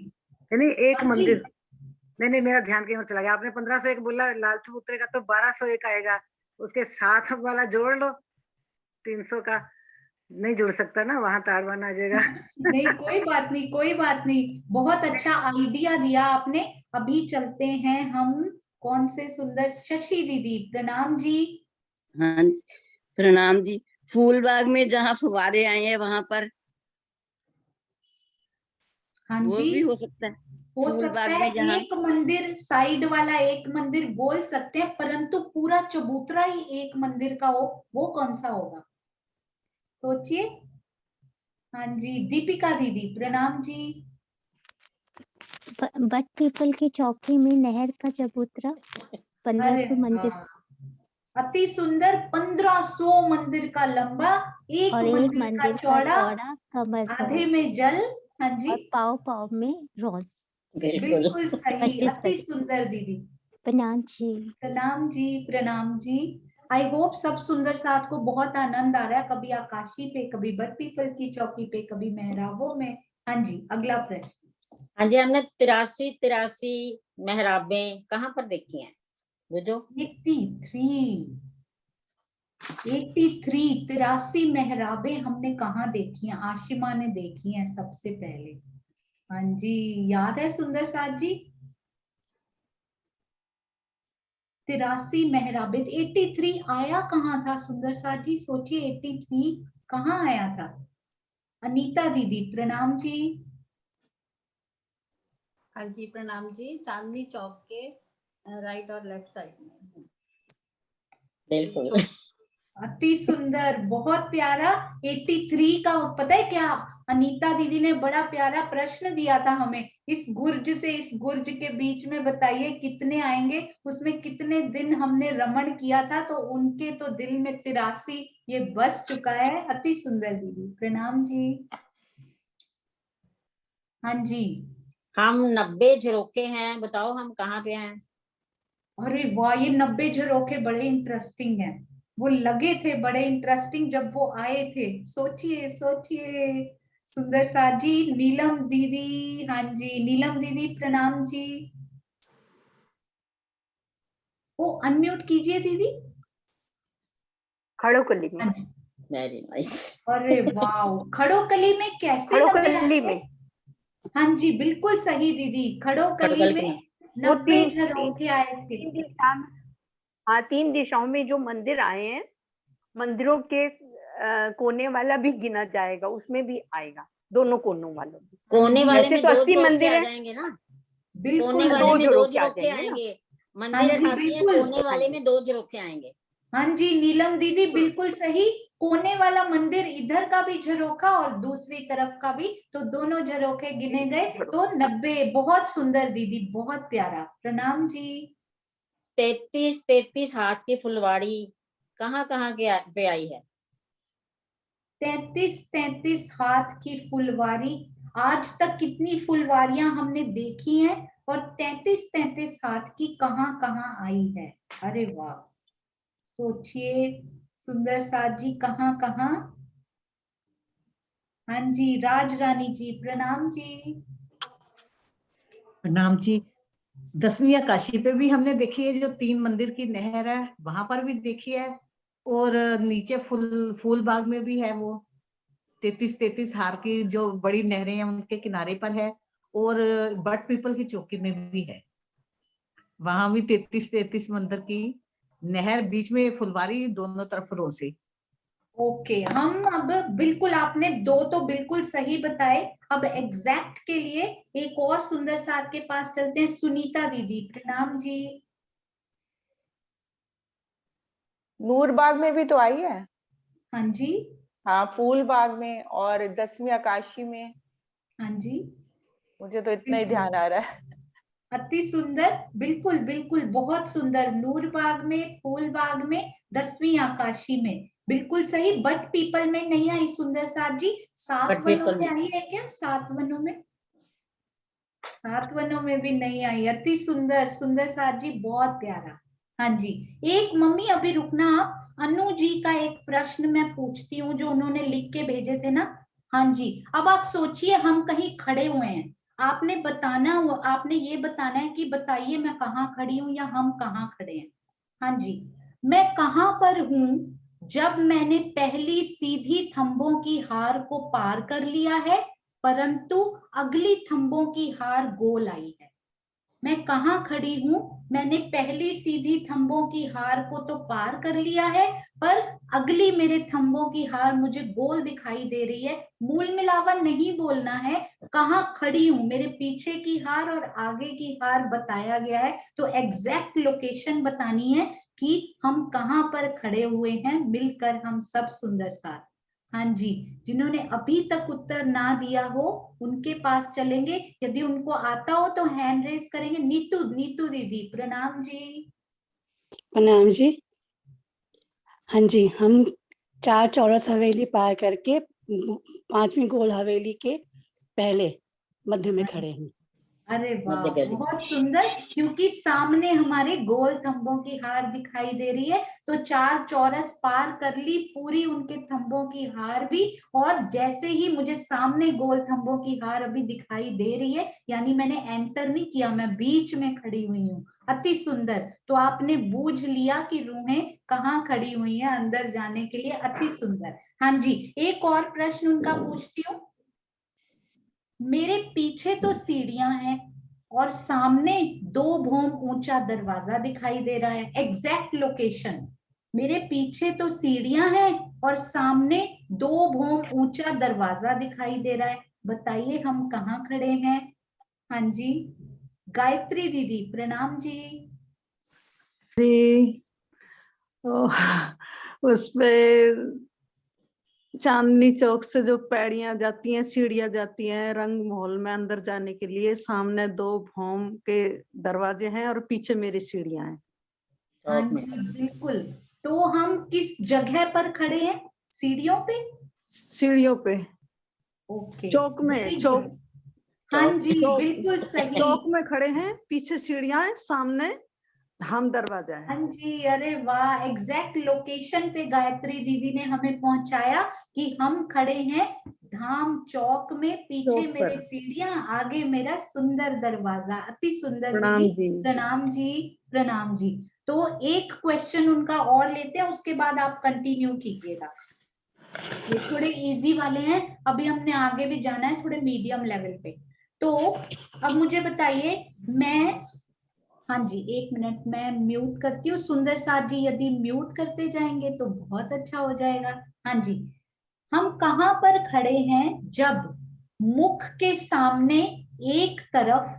नहीं, एक हाँ जी। मंदिर। नहीं, मेरा ध्यान कहीं और चला गया। आपने 1501 बोला, लाल चबूतरे का तो 1201 आएगा, उसके साथ वाला जोड़ लो, 300 का नहीं जुड़ सकता ना, वहां ताड़वान आ जाएगा। नहीं, कोई बात नहीं, कोई बात नहीं, बहुत अच्छा आइडिया दिया आपने। अभी चलते हैं हम, कौन से सुंदर, शशि दीदी, प्रणाम जी। हाँ जी, प्रणाम जी। फूलबाग में जहाँ फुवारे आए हैं वहां पर, हाँ वो जी, भी हो सकता है। हो सकता फूलबाग है में जहाँ एक मंदिर, साइड वाला एक मंदिर बोल सकते हैं, परंतु पूरा चबूतरा ही एक मंदिर का हो, वो कौन सा होगा? सोचिए। हाँ जी दीपिका दीदी, प्रणाम जी। बट पीपल की चौकी में नहर का चबूतरा, 1500 मंदिर अति सुंदर, 1500 मंदिर का लंबा, एक और एक मंदिर का मंदिर का चौड़ा, चौड़ा, कमर भर आधे में जल। हाँ जी, और पाव पाव में रोज। बिल्कुल सही, 25 अति सुंदर दीदी। प्रणाम जी। प्रणाम जी, प्रणाम जी। आई होप सब सुंदर साथ को बहुत आनंद आ रहा है, कभी आकाशी पे, कभी बट पीपल की चौकी पे, कभी मेहराबों में। हाँ जी अगला प्रश्न। हाँ जी, हमने 83 मेहराबें कहाँ पर देखी हैं? बुझो। 83 मेहराबें हमने कहाँ देखी हैं? आशिमा ने देखी हैं सबसे पहले। हाँ जी, याद है सुंदर साथ जी? 83 मेहराबें। 83 आया कहाँ था सुंदर साथ जी? सोचिए, 83 कहाँ आया था? अनीता दीदी प्रणाम जी। हाँ जी प्रणाम जी। चांदनी चौक के राइट और लेफ्ट साइड में। बिल्कुल अति सुंदर, बहुत प्यारा। 83 का पता है क्या, अनीता दीदी ने बड़ा प्यारा प्रश्न दिया था हमें, इस गुर्ज से इस गुर्ज के बीच में बताइए कितने आएंगे, उसमें कितने दिन हमने रमण किया था, तो उनके तो दिल में 83 ये बस चुका है। अति सुंदर दीदी प्रणाम जी। हाँ जी। हम 90 झरोखे हैं, बताओ हम कहाँ पे हैं? अरे वाह, ये 90 झरोखे बड़े इंटरेस्टिंग हैं, वो लगे थे बड़े इंटरेस्टिंग जब वो आए थे। सोचिए सोचिए। सुंदर साथ जी, नीलम दीदी, हाँ जी नीलम दीदी प्रणाम जी। वो अनम्यूट कीजिए दीदी। खड़ोकली में। Very nice. अरे वाह, खड़ोकली में कैसे? खड़ोकली में। हाँ जी बिल्कुल सही दीदी, खड़ोकली में 90 झरोखे आए थे। हाँ 3 दिशाओं में जो मंदिर आए हैं, मंदिरों के कोने वाला भी गिना जाएगा, उसमें भी आएगा, दोनों कोनों वालों भी। कोने वाले में तो 2 80 मंदिर आ जाएंगे ना। बिल्कुल, कोने वाले में 2 झरोखे झरोखे आएंगे। मंदिर हाँ जी, 88 है, बिल्कुल। कोने वाले में 2 झरोखे आएंगे। हाँ जी नीलम दीदी बिल्कुल सही, कोने वाला मंदिर इधर का भी झरोखा और दूसरी तरफ का भी, तो दोनों झरोखे गिने गए तो 90। बहुत सुंदर दीदी, बहुत प्यारा, प्रणाम जी। 33 हाथ की फुलवाड़ी कहाँ पे आई है? 33 हाथ की फुलवारी, आज तक कितनी फुलवारियां हमने देखी हैं, और 33 हाथ की कहाँ आई है? अरे वाह, सोचिए सुंदर साथ जी, कहाँ? हाँ जी राज रानी जी प्रणाम जी। प्रणाम जी। 10वीं काशी पे भी हमने देखी है, जो 3 मंदिर की नहर है वहां पर भी देखी है, और नीचे फूल बाग में भी है वो 33 हार की जो बड़ी नहरें हैं उनके किनारे पर है, और बट पीपल की चौकी में भी है, वहां भी 33 मंदिर की नहर, बीच में फुलवारी, दोनों तरफ रोसे। ओके, हम अब बिल्कुल, आपने 2 तो बिल्कुल सही बताए, अब एग्जैक्ट के लिए एक और सुंदर साथ के पास चलते हैं। सुनीता दीदी प्रणाम जी। नूरबाग में भी तो आई है। हाँ जी। हाँ फूल बाग में और 10वीं आकाशी में। हाँ जी, मुझे तो इतना ही ध्यान आ रहा है। अति सुंदर, बिल्कुल बिल्कुल बहुत सुंदर, नूरबाग में, फूल बाग में, 10वीं आकाशी में, बिल्कुल सही। बट पीपल में नहीं आई सुंदर साथ जी, 7 वनों में आई है क्या? 7 वनों में, 7 वनों में भी नहीं आई। अति सुंदर, सुंदर साथ जी बहुत प्यारा। हाँ जी, एक मम्मी अभी रुकना आप, अनु जी का एक प्रश्न मैं पूछती हूँ जो उन्होंने लिख के भेजे थे ना। हाँ जी, अब आप सोचिए हम कहीं खड़े हुए हैं, आपने बताना, आपने ये बताना है कि बताइए मैं कहाँ खड़ी हूँ या हम कहाँ खड़े हैं। हाँ जी, मैं कहाँ पर हूँ जब मैंने पहली सीधी थंबों की हार को पार कर लिया है, परंतु अगली थंबों की हार गोल आई है। मैं कहाँ खड़ी हूँ, मैंने पहली सीधी थंबों की हार को तो पार कर लिया है, पर अगली मेरे थंबों की हार मुझे गोल दिखाई दे रही है। मूल मिलावा नहीं बोलना है, कहाँ खड़ी हूँ, मेरे पीछे की हार और आगे की हार बताया गया है, तो एग्जैक्ट लोकेशन बतानी है कि हम कहाँ पर खड़े हुए हैं, मिलकर हम सब सुंदर साथ। हाँ जी, जिन्होंने अभी तक उत्तर ना दिया हो उनके पास चलेंगे, यदि उनको आता हो तो हैंड रेस करेंगे। नीतू दीदी प्रणाम जी। प्रणाम जी। हाँ जी, हम 4 चौरस हवेली पार करके 5वीं गोल हवेली के पहले मध्य में खड़े हैं। अरे वाह, बहुत सुंदर, क्योंकि सामने हमारे गोल थंबों की हार दिखाई दे रही है, तो 4 चौरस पार कर ली, पूरी उनके थंबों की हार भी, और जैसे ही मुझे सामने गोल थंबों की हार अभी दिखाई दे रही है, यानी मैंने एंटर नहीं किया, मैं बीच में खड़ी हुई हूँ। अति सुंदर, तो आपने बूझ लिया कि रूहें कहाँ खड़ी हुई हैं अंदर जाने के लिए। अति सुंदर। हाँ जी, एक और प्रश्न उनका पूछती हूँ। मेरे पीछे तो सीढ़ियां हैं और सामने 2 भौम ऊंचा दरवाजा दिखाई दे रहा है। एग्जैक्ट लोकेशन, मेरे पीछे तो सीढ़ियां हैं और सामने 2 भोम ऊंचा दरवाजा दिखाई दे रहा है। बताइए हम कहाँ खड़े हैं? हाँ जी, गायत्री दीदी प्रणाम जी। उसपे चांदनी चौक से जो पैड़ियां जाती हैं, सीढ़ियां जाती हैं रंग महल में अंदर जाने के लिए, सामने 2 भौम के दरवाजे हैं और पीछे मेरी सीढ़ियां हैं। हाँ जी बिल्कुल। तो हम किस जगह पर खड़े हैं? सीढ़ियों पे? सीढ़ियों पे। ओके, चौक में, चौक। हाँ जी बिल्कुल सही। चौक में खड़े हैं, पीछे सीढ़ियां हैं, सामने धाम दरवाजा है। हाँ जी, अरे वाह, एग्जैक्ट लोकेशन पे गायत्री दीदी ने हमें पहुंचाया कि हम खड़े हैं धाम चौक में, पीछे मेरे सीढ़ियां, आगे मेरा सुंदर दरवाजा। अति सुंदर प्रणाम दीदी, जी। प्रणाम जी, प्रणाम जी। तो एक क्वेश्चन उनका और लेते हैं, उसके बाद आप कंटिन्यू कीजिएगा। ये थोड़े इजी वाले हैं, अभी हमने आगे भी जाना है थोड़े मीडियम लेवल पे। तो अब मुझे बताइए, मैं, हाँ जी 1 मिनट मैं म्यूट करती हूँ। सुंदर साथ जी यदि म्यूट करते जाएंगे तो बहुत अच्छा हो जाएगा। हाँ जी, हम कहाँ पर खड़े हैं जब मुख के सामने एक तरफ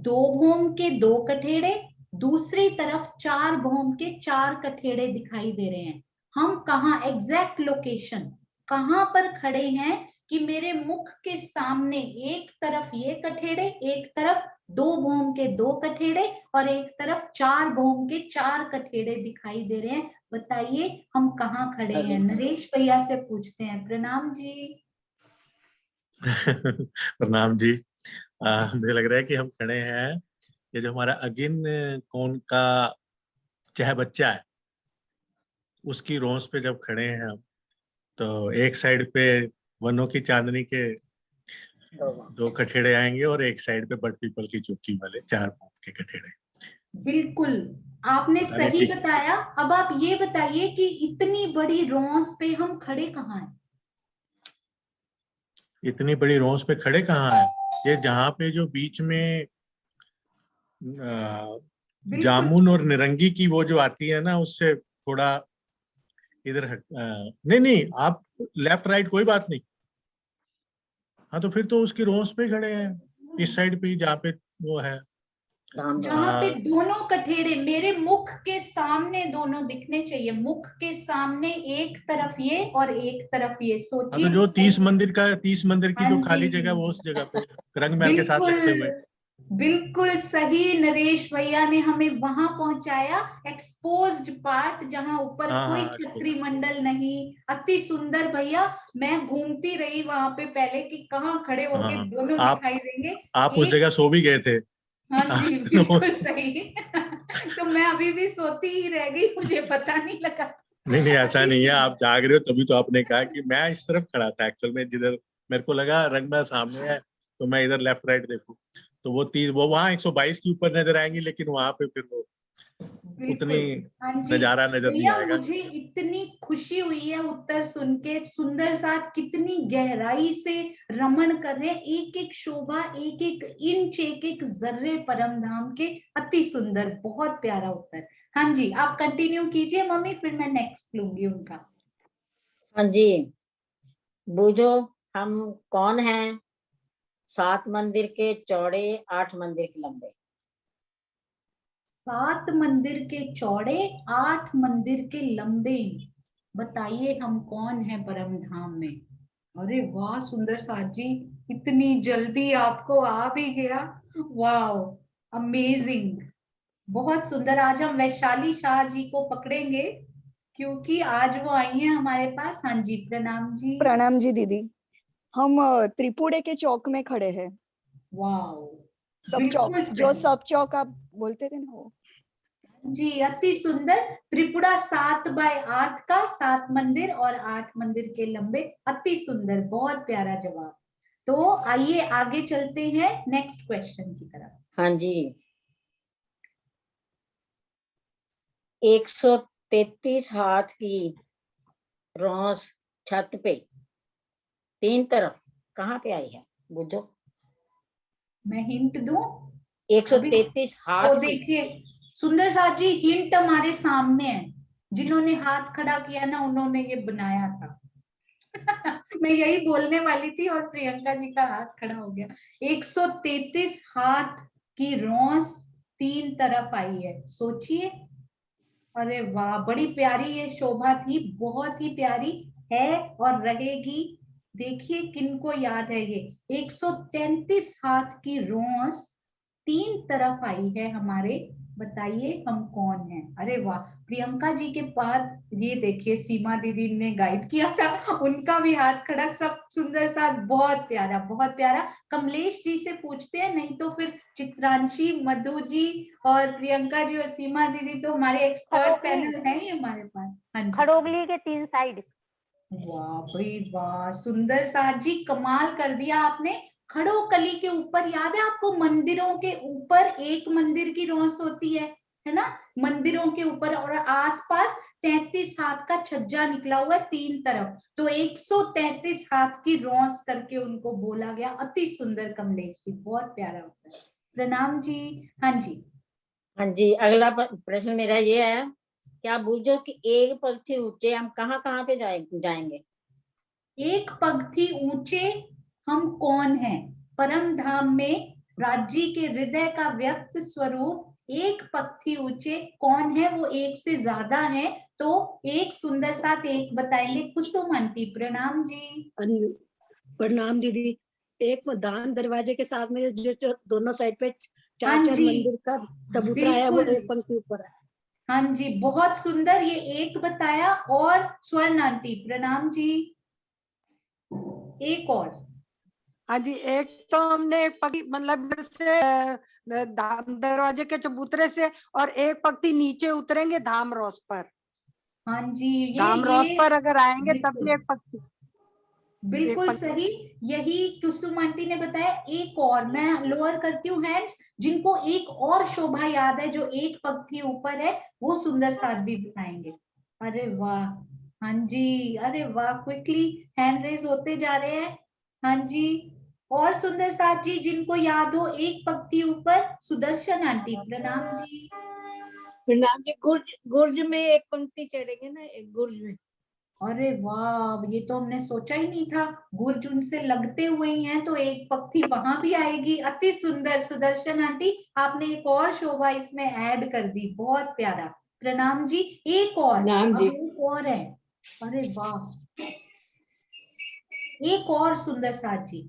2 भोम के 2 कठेड़े, दूसरी तरफ 4 भोम के 4 कठेड़े दिखाई दे रहे हैं? हम कहाँ, एग्जैक्ट लोकेशन कहाँ पर खड़े हैं कि मेरे मुख के सामने एक तरफ ये कठेड़े, एक तरफ 2 भोम के 2 कठेड़े और एक तरफ 4 भोम के 4 कठेड़े दिखाई दे रहे हैं? बताइए हम कहाँ खड़े हैं? नरेश भैया से पूछते हैं। प्रणाम जी। प्रणाम जी। मुझे लग रहा है कि हम खड़े हैं, ये जो हमारा अगिन कोन का चाहे बच्चा है उसकी रोंस पे जब खड़े हैं हम, तो एक साइड पे वनों की चांदनी के 2 कठेड़े आएंगे और एक साइड पे बट पीपल की चुटकी वाले 4 भोम के कठेड़े। बिल्कुल आपने सही बताया। अब आप ये बताइए कि इतनी बड़ी रोंस पे हम खड़े कहाँ हैं? इतनी बड़ी रोंस पे खड़े कहाँ हैं? ये जहाँ पे जो बीच में जामुन और निरंगी की वो जो आती है ना, उससे थोड़ा इधर नहीं नहीं, आप लेफ्ट राइट कोई बात नहीं। हाँ तो फिर तो उसकी रोंस पे खड़े हैं, इस साइड पे जहाँ पे वो है, जहाँ पे दोनों कठेड़े मेरे मुख के सामने दोनों दिखने चाहिए। मुख के सामने एक तरफ ये और एक तरफ ये, सोचिए। तो जो 30 मंदिर की जो खाली जगह वो उस जगह पे रंग महल के साथ लगते हुए। बिल्कुल सही, नरेश भैया ने हमें वहां पहुंचाया, एक्सपोज्ड पार्ट जहां ऊपर कोई छतरी मंडल नहीं। अति सुंदर भैया, मैं घूमती रही वहां पे पहले कि कहाँ खड़े होके दोनों दिखाई देंगे। आप उस जगह सो भी गए थे। हाँ जी बिल्कुल सही। तो मैं अभी भी सोती ही रह गई, मुझे पता नहीं लगा। नहीं ऐसा नहीं है, आप जाग रहे हो तभी तो आपने कहा कि मैं इस तरफ खड़ा था। एक्चुअल में जिधर मेरे को लगा रंग महल सामने है तो मैं इधर लेफ्ट राइट देखूं, तो वो वहाँ 122 के ऊपर नजर आएंगी, लेकिन वहां पे फिर वो उतनी नजारा नजर नहीं आएगा। मुझे इतनी खुशी हुई है उत्तर सुन के। सुंदर साथ कितनी गहराई से रमण कर रहे हैं, एक एक शोभा, एक एक इंच, एक एक जर्रे परम धाम के। अति सुंदर, बहुत प्यारा उत्तर। हाँ जी आप कंटिन्यू कीजिए मम्मी, फिर मैं नेक्स्ट लूंगी उनका। हाँ जी, बूझो हम कौन हैं? 7 मंदिर के चौड़े, 8 मंदिर के लंबे। 7 मंदिर के चौड़े, 8 मंदिर के लंबे। बताइए हम कौन है परम धाम में? अरे वाह सुंदर साथ जी, इतनी जल्दी आपको आ भी गया। वाह अमेजिंग, बहुत सुंदर। आज हम वैशाली शाह जी को पकड़ेंगे क्योंकि आज वो आई हैं हमारे पास। हाँ जी प्रणाम जी। प्रणाम जी दीदी, हम त्रिपुरे के चौक में खड़े हैं। वाओ, सब चौक, जो सब चौक आप बोलते थे ना वो। जी अति सुंदर। त्रिपुरा 7x8 का 7 मंदिर और 8 मंदिर के लंबे। अति सुंदर, बहुत प्यारा जवाब। तो आइए आगे चलते हैं नेक्स्ट क्वेश्चन की तरफ। हाँ जी, 133 हाथ की रोंस छत पे 3 तरफ कहाँ पे आई है? बुझो, मैं हिंट दूं? 133 हाथ। तो देखिए सुंदर साथ जी, हिंट हमारे सामने है। जिन्होंने हाथ खड़ा किया ना, उन्होंने ये बनाया था। मैं यही बोलने वाली थी और प्रियंका जी का हाथ खड़ा हो गया। 133 हाथ की रोंस 3 तरफ आई है, सोचिए। अरे वाह, बड़ी प्यारी ये शोभा थी, बहुत ही प्यारी है और रहेगी। देखिए किनको याद है ये 133 हाथ की रोंस 3 तरफ आई है हमारे। बताइए हम कौन हैं? अरे वाह, प्रियंका जी के पार ये देखिए सीमा दीदी ने गाइड किया था, उनका भी हाथ खड़ा। सब सुंदर साथ, बहुत प्यारा, बहुत प्यारा। कमलेश जी से पूछते हैं, नहीं तो फिर चित्रांशी, मधु जी और प्रियंका जी और सीमा दीदी तो हमारे एक्सपर्ट पैनल है ही हमारे पास। हाँ जी, खड़ोगली के 3 साइड। वाह भाई वाह, सुंदर साथ जी, कमाल कर दिया आपने। खड़ोकली के ऊपर, याद है आपको, मंदिरों के ऊपर एक मंदिर की रोंस होती है ना, मंदिरों के ऊपर, और आसपास 33 हाथ का छज्जा निकला हुआ है 3 तरफ, तो 133 हाथ की रोंस करके उनको बोला गया। अति सुंदर कमलेश जी, बहुत प्यारा होता है। प्रणाम जी। हाँ जी, हाँ जी, अगला प्रश्न मेरा ये है, क्या बूझो कि एक पंक्ति ऊंचे हम कहाँ कहाँ पे जाएंगे? एक पंक्ति ऊंचे हम कौन हैं? परम धाम में राज्य के हृदय का व्यक्त स्वरूप एक पंक्ति ऊंचे कौन है? वो एक से ज्यादा है, तो एक सुंदर साथ एक बताएंगे। कुसुम आंटी, प्रणाम जी। प्रणाम दीदी। एक दान दरवाजे के साथ में जो दोनों साइड पे हाँ 4 जी, मंदिर का चबूतरा है, वो बिल्कुल। एक पंक्ति ऊपर है। हाँ जी, बहुत सुंदर, ये एक बताया। और स्वर्ण आंटी, प्रणाम जी। एक और। हाँ जी, एक तो हमने एक पंक्ति मतलब इधर से दरवाजे के चबूतरे से, और एक पंक्ति नीचे उतरेंगे धाम रोस पर। हाँ जी, धाम रोस पर अगर आएंगे तब भी एक पंक्ति। बिल्कुल सही, यही कुसुम आंटी ने बताया। एक और, मैं लोअर करती हूँ हैंड्स, जिनको एक और शोभा याद है जो एक पंक्ति ऊपर है, वो सुंदर साथ भी बताएंगे। अरे वाह, हाँ जी, अरे वाह, क्विकली हैंड रेज होते जा रहे हैं। हाँ जी, और सुंदर साथ जी जिनको याद हो एक पंक्ति ऊपर। सुदर्शन आंटी, प्रणाम जी। प्रणाम जी। गुर्ज में एक पंक्ति चढ़ेंगे ना, एक गुर्ज में। अरे वाह, ये तो हमने सोचा ही नहीं था, गुर्ज उनसे लगते हुए ही हैं, तो एक पंक्ति वहां भी आएगी। अति सुंदर सुदर्शन आंटी, आपने एक और शोभा इसमें ऐड कर दी, बहुत प्यारा। प्रणाम जी। एक और, प्रणाम जी। अब एक और है। अरे वाह, एक और सुंदर साथ जी,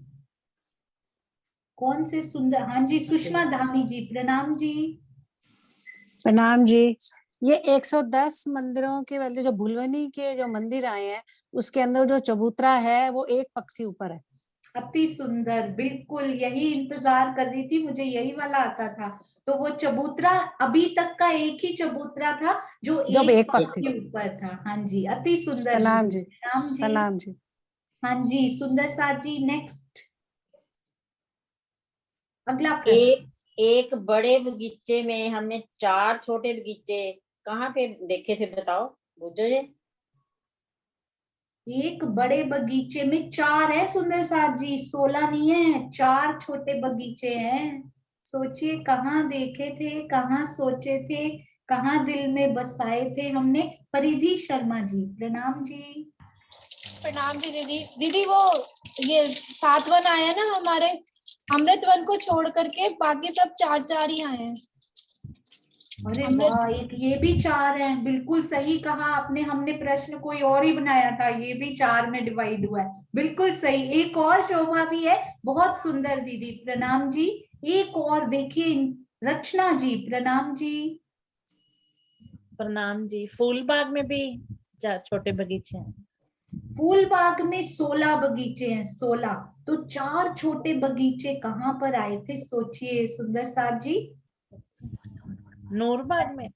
कौन से सुंदर? हाँ जी, सुषमा धामी जी, प्रणाम जी। प्रणाम जी। ये 110 मंदिरों के वाले जो भुलवनी के जो मंदिर आए हैं, उसके अंदर जो चबूतरा है वो एक पंक्ति ऊपर है। अति सुंदर, बिल्कुल यही इंतजार कर रही थी, मुझे यही वाला आता था। तो वो चबूतरा अभी तक का एक ही चबूतरा था जो एक पंक्ति ऊपर था। हाँ जी, अति सुंदर। प्रणाम जी। प्रणाम जी। प्रणाम जी। हाँ जी, सुंदर साथ जी, नेक्स्ट अगला प्रश्न। एक बड़े बगीचे में हमने 4 छोटे बगीचे कहाँ पे देखे थे, बताओ बूझो जी। एक बड़े बगीचे में 4 है सुंदर साथ जी, 16 नहीं है, 4 छोटे बगीचे हैं। सोचिए कहाँ देखे थे, कहाँ सोचे थे, कहाँ दिल में बसाए थे हमने। परिधि शर्मा जी, प्रणाम जी। प्रणाम जी दीदी। दीदी वो ये 7 वन आया ना हमारे, अमृत वन को छोड़ करके बाकी सब 4 ही आए हैं। अरे वाह, एक ये भी 4 हैं, बिल्कुल सही कहा आपने। हमने प्रश्न कोई और ही बनाया था, ये भी 4 में डिवाइड हुआ है, बिल्कुल सही। एक और शोभा भी है, बहुत सुंदर दीदी, प्रणाम जी। एक और देखिए, रचना जी, प्रणाम जी। प्रणाम जी। फूलबाग में भी 4 छोटे बगीचे हैं। फूलबाग में 16 बगीचे हैं, 16, तो 4 छोटे बगीचे कहाँ पर आए थे? सोचिए सुंदर साथ जी। नूरबाग में।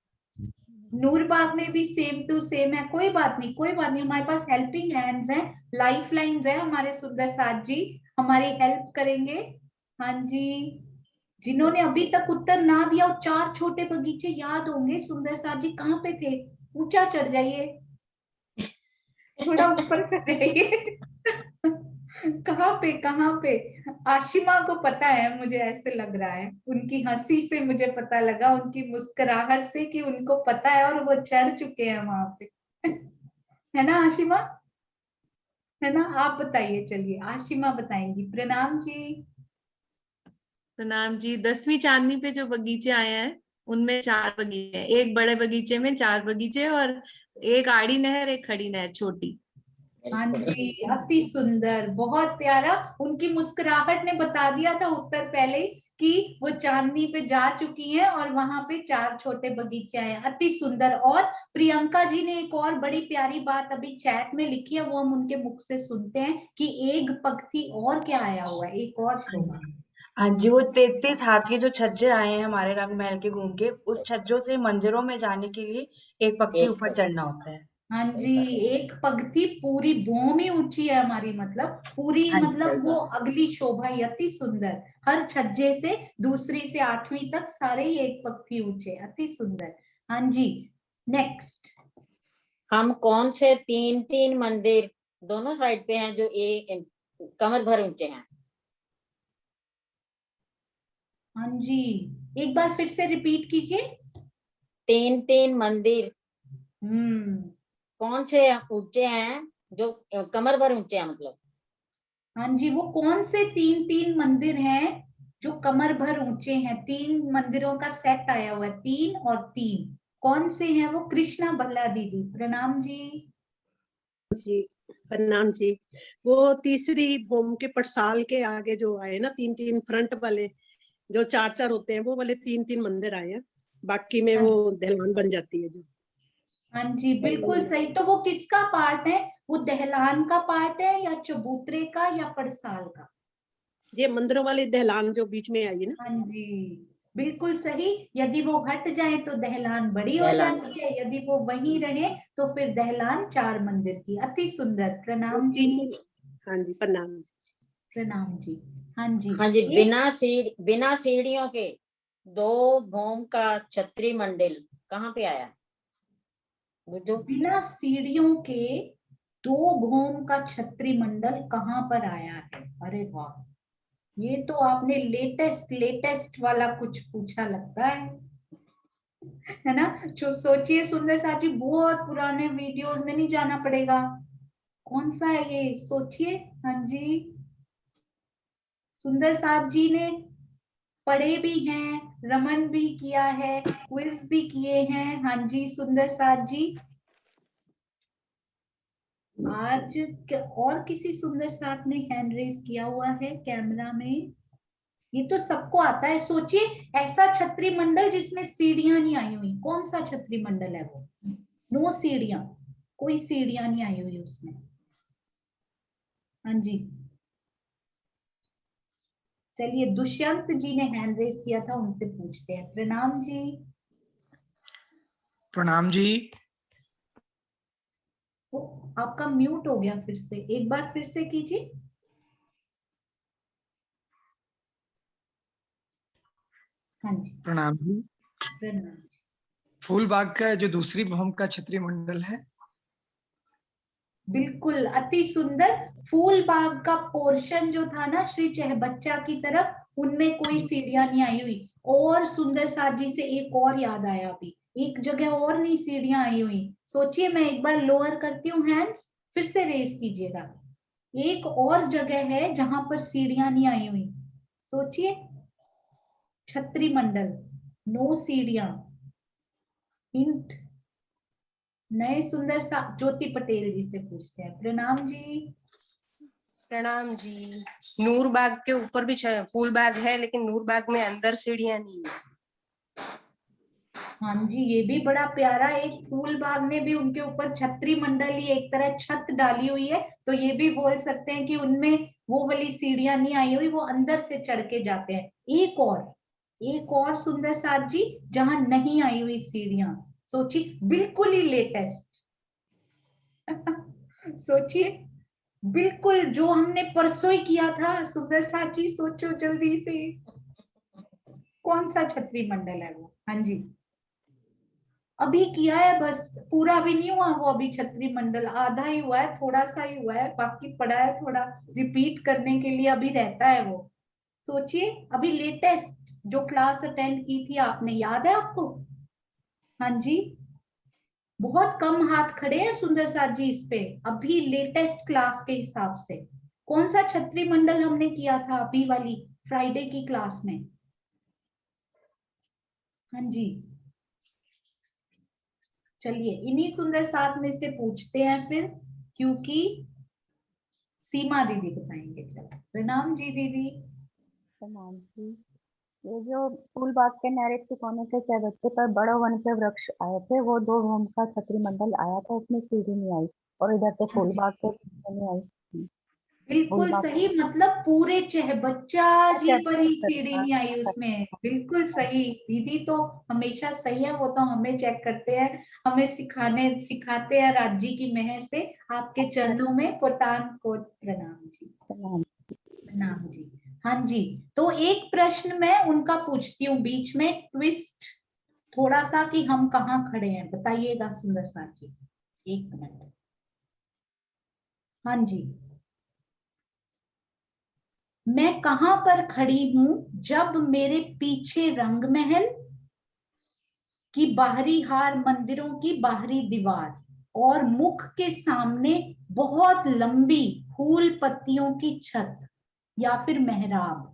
नूरबाग में भी सेम टू सेम है, कोई बात नहीं, कोई बात नहीं, हमारे पास हेल्पिंग हैंड्स हैं, लाइफ लाइन्स हैं हमारे सुंदर साथ जी, हमारी हेल्प करेंगे। हाँ जी, जिन्होंने अभी तक उत्तर ना दिया, वो 4 छोटे बगीचे याद होंगे सुंदर साथ जी, कहाँ पे थे? ऊंचा चढ़ जाइए, थोड़ा ऊपर चढ़ जाइए। कहाँ पे? आशिमा को पता है, मुझे ऐसे लग रहा है, उनकी हंसी से मुझे पता लगा, उनकी मुस्कुराहट से कि उनको पता है और वो चढ़ चुके हैं वहां पे। है ना आशिमा? है ना। आप बताइए, चलिए आशिमा बताएंगी। प्रणाम जी। प्रणाम जी। 10वीं चांदनी पे जो बगीचे आए हैं उनमें 4 बगीचे हैं। एक बड़े बगीचे में 4 बगीचे और एक आड़ी नहर, एक खड़ी नहर छोटी। हाँ जी, अति सुंदर, बहुत प्यारा। उनकी मुस्कुराहट ने बता दिया था उत्तर पहले ही कि वो चांदनी पे जा चुकी हैं और वहां पे 4 छोटे बगीचे हैं। अति सुंदर। और प्रियंका जी ने एक और बड़ी प्यारी बात अभी चैट में लिखी है, वो हम उनके मुख से सुनते हैं कि एक पक्षी और क्या आया हुआ है, एक और शोभा। हाँ जी, वो 33 हाथ के जो छज्जे आए हैं हमारे रंग महल के घूम के, उस छज्जों से मंदिरों में जाने के लिए एक पगती ऊपर चढ़ना होता है। हाँ जी, एक पगती पूरी भूमि ही ऊंची है हमारी, मतलब पूरी, हाँ जी, मतलब वो अगली शोभा ही। अति सुंदर। हर छज्जे से दूसरी से 8वीं तक सारे ही एक पगती ऊंचे। अति सुंदर। हाँ जी, नेक्स्ट। हम कौन से 3 मंदिर दोनों साइड पे हैं जो एक कमर भर ऊंचे हैं? हाँ जी, एक बार फिर से रिपीट कीजिए। 3 मंदिर कौन से ऊंचे हैं जो कमर भर ऊंचे हैं, मतलब? हाँ जी, वो कौन से 3 मंदिर हैं जो कमर भर ऊंचे हैं? 3 मंदिरों का सेट आया हुआ है, 3 और 3। कौन से हैं वो? कृष्णा बल्ला दीदी। प्रणाम जी। जी प्रणाम जी। वो तीसरी भूम के पटसाल के आगे जो आए ना 3 फ्रंट वाले जो 4 होते हैं, वो वाले 3 मंदिर आए हैं। बाकी में वो दहलान बन जाती है जो। हाँ जी, बिल्कुल सही। तो वो किसका पार्ट है? वो दहलान का पार्ट है या चबूतरे का या पड़साल का? ये मंदिरों वाली दहलान जो बीच में आई है ना। हाँ जी, बिल्कुल सही। यदि वो हट जाए तो दहलान बड़ी हो जाती है, यदि वो वहीं रहे तो फिर दहलान 4 मंदिर की। अति सुंदर। प्रणाम जी। हाँ जी, प्रणाम। प्रणाम जी। हाँ जी। हाँ जी, बिना सीढ़ियों के 2 भूम का छत्री मंडल कहाँ पे आया? बिना सीढ़ियों के 2 भूम का छत्री मंडल कहाँ पर आया है? अरे वाह, ये तो आपने लेटेस्ट वाला कुछ पूछा लगता है ना। जो सोचिए सुंदर साथी, बहुत पुराने वीडियोस में नहीं जाना पड़ेगा। कौन सा है ये? सोचिए। हाँ जी, सुंदर साथ जी ने पढ़े भी हैं, रमन भी किया है, क्विज भी किए हैं। हाँ जी, सुंदर साथ जी। आज और किसी सुंदर साथ ने हैंड रेज किया हुआ है कैमरा में? ये तो सबको आता है। सोचिए, ऐसा छत्री मंडल जिसमें सीढ़ियां नहीं आई हुई, कौन सा छत्री मंडल है वो? नो सीढ़ियां, कोई सीढ़ियां नहीं आई हुई उसमें। हाँ जी, चलिए दुष्यंत जी ने हैंड रेज किया था, उनसे पूछते हैं। प्रणाम जी। प्रणाम जी। वो आपका म्यूट हो गया फिर से, एक बार फिर से कीजिए। हाँ जी, प्रणाम जी। प्रणाम। फूलबाग का जो दूसरी भूम का छत्री मंडल है। बिल्कुल, अति सुंदर। फूल बाग का पोर्शन जो था ना श्री चहबच्चा की तरफ, उनमें कोई सीढ़ियां नहीं आई हुई। और सुंदर साथ जी से एक और याद आया, अभी एक जगह और नहीं सीढ़ियां आई हुई। सोचिए, मैं एक बार लोअर करती हूँ हैंड्स, फिर से रेस कीजिएगा। एक और जगह है जहां पर सीढ़ियां नहीं आई हुई। सोचिए, छत्री मंडल, नो सीढ़ियां। हिंट नए सुंदर सा ज्योति पटेल जी से पूछते हैं। प्रणाम जी। प्रणाम जी। नूर बाग के ऊपर भी फूल बाग है, लेकिन नूर बाग में अंदर सीढ़ियां नहीं है। हाँ जी, ये भी बड़ा प्यारा। एक फूल बाग ने भी उनके ऊपर छत्री मंडल ही एक तरह छत डाली हुई है, तो ये भी बोल सकते हैं कि उनमें वो वाली सीढ़ियां नहीं आई हुई, वो अंदर से चढ़ के जाते हैं। एक और सुंदर साथ जी जहां नहीं आई हुई सीढ़ियां। सोचिए, बिल्कुल ही लेटेस्ट। सोचिए, बिल्कुल जो हमने परसों ही किया था। सुंदर साथ जी सोचो जल्दी से, कौन सा छत्री मंडल है वो? हाँ जी, अभी किया है, बस पूरा भी नहीं हुआ वो। अभी छत्री मंडल आधा ही हुआ है, थोड़ा सा ही हुआ है, बाकी पड़ा है थोड़ा रिपीट करने के लिए, अभी रहता है वो। सोचिए, अभी लेटेस्ट जो क्लास अटेंड की थी आपने, याद है आपको? हाँ जी, बहुत कम हाथ खड़े हैं सुंदर साथ जी इस पे, अभी लेटेस्ट क्लास के हिसाब से। कौन सा छत्री मंडल हमने किया था अभी वाली फ्राइडे की क्लास में? हाँ जी, चलिए इन्हीं सुंदर साथ में से पूछते हैं फिर, क्योंकि सीमा दीदी बताएंगे। प्रणाम जी दीदी। प्रणाम जी। ये जो फूल बाग के नैरेट के कोने के चौबच्चे पर बड़ा वन के वृक्ष आए थे, वो 2 भूम का छत्री मंडल आया था, उसमें सीढ़ी नहीं आई, और इधर से फूल बाग के नहीं आई। बिल्कुल सही, मतलब पूरे चहबच्चा जी पर ही सीढ़ी नहीं आई उसमें। बिल्कुल सही दीदी, तो हमेशा सही है, वो तो हमें चेक करते हैं, हमें सिखाते हैं राज्य की मेहर से। आपके चरणों में कोटान कोट प्रणाम जी। प्रणाम जी। हाँ जी, तो एक प्रश्न मैं उनका पूछती हूँ बीच में, ट्विस्ट थोड़ा सा कि हम कहाँ खड़े हैं, बताइएगा सुंदर साथ जी, 1 मिनट। हाँ जी, मैं कहां पर खड़ी हूं जब मेरे पीछे रंग महल की बाहरी हार, मंदिरों की बाहरी दीवार और मुख के सामने बहुत लंबी फूल पत्तियों की छत या फिर मेहराब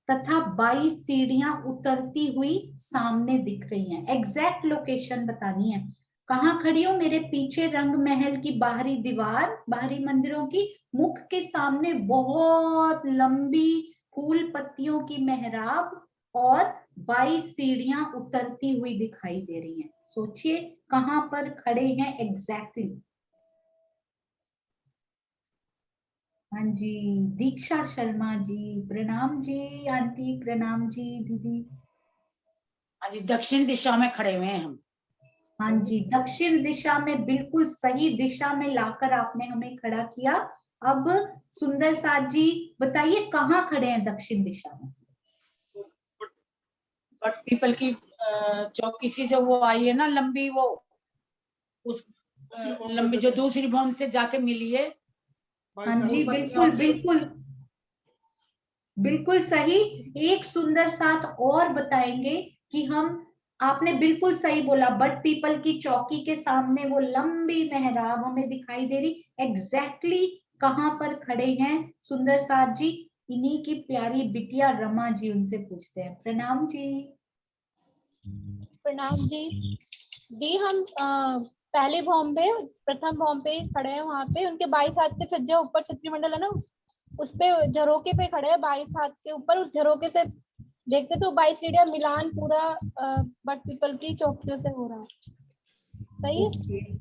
तथा 22 सीढ़ियां उतरती हुई सामने दिख रही हैं। एग्जैक्ट लोकेशन बतानी है, कहाँ खड़ी हूं? मेरे पीछे रंग महल की बाहरी दीवार, बाहरी मंदिरों की, मुख के सामने बहुत लंबी फूल पत्तियों की मेहराब और 22 सीढ़ियां उतरती हुई दिखाई दे रही हैं। सोचिए कहां पर खड़े हैं एग्जैक्टली। हाँ जी, दीक्षा शर्मा जी, प्रणाम जी आंटी, प्रणाम जी दीदी। हाँ जी, दक्षिण दिशा में खड़े हुए हैं हम। हाँ जी, दक्षिण दिशा में, बिल्कुल सही दिशा में लाकर आपने हमें खड़ा किया। अब सुंदर साथ जी बताइए कहाँ खड़े हैं दक्षिण दिशा में? बट पीपल की चौकी सी जो वो आई है ना लंबी, वो उस लंबी जो दूसरी भवन से जाके मिली है। हाँ जी, बिल्कुल बिल्कुल बिल्कुल सही। एक सुंदर साथ और बताएंगे कि हम, आपने बिल्कुल सही बोला, बट पीपल की चौकी के सामने वो लंबी मेहराब हमें दिखाई दे रही। एग्जैक्टली कहाँ पर खड़े हैं सुंदर साथ जी? इन्हीं की प्यारी बिटिया रमा जी, उनसे पूछते हैं। प्रणाम जी। प्रणाम जी। दी हम पहले भवन पे, प्रथम भवन पे खड़े हैं, वहां पे उनके 22 हाथ के छज्जा ऊपर छत्री मंडल है ना, उस पे झरोके पे खड़े हैं 22 हाथ के ऊपर। उस झरोके से देखते तो 22 सीढ़ियां मिलान पूरा बट पीपल की चौकियों से हो रहा है। सही है?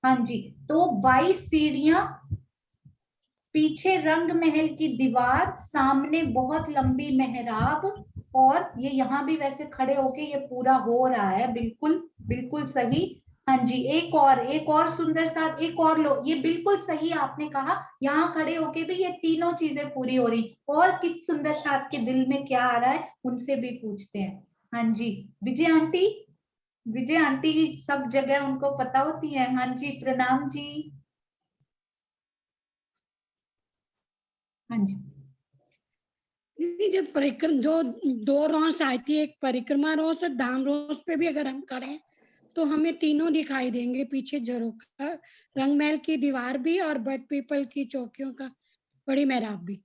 हाँ जी, तो 22 सीढ़ियां, पीछे रंग महल की दीवार, सामने बहुत लंबी मेहराब, और ये यहाँ भी वैसे खड़े होके ये पूरा हो रहा है। बिल्कुल बिल्कुल सही। हाँ जी, एक और सुंदर साथ, एक और लो, ये बिल्कुल सही आपने कहा, यहाँ खड़े होके भी ये तीनों चीजें पूरी हो रही। और किस सुंदर साथ के दिल में क्या आ रहा है उनसे भी पूछते हैं। हाँ जी, विजय आंटी, विजय आंटी सब जगह उनको पता होती है। हाँ जी, प्रणाम जी। हाँ जी, जब परिक्रमा जो 2 रोस आई थी, एक परिक्रमा रोस और धाम रोस पे भी अगर हम करें तो हमें तीनों दिखाई देंगे, पीछे झरोखा, रंग महल की दीवार भी और बट पीपल की चौकियों का बड़ी मेहराब भी।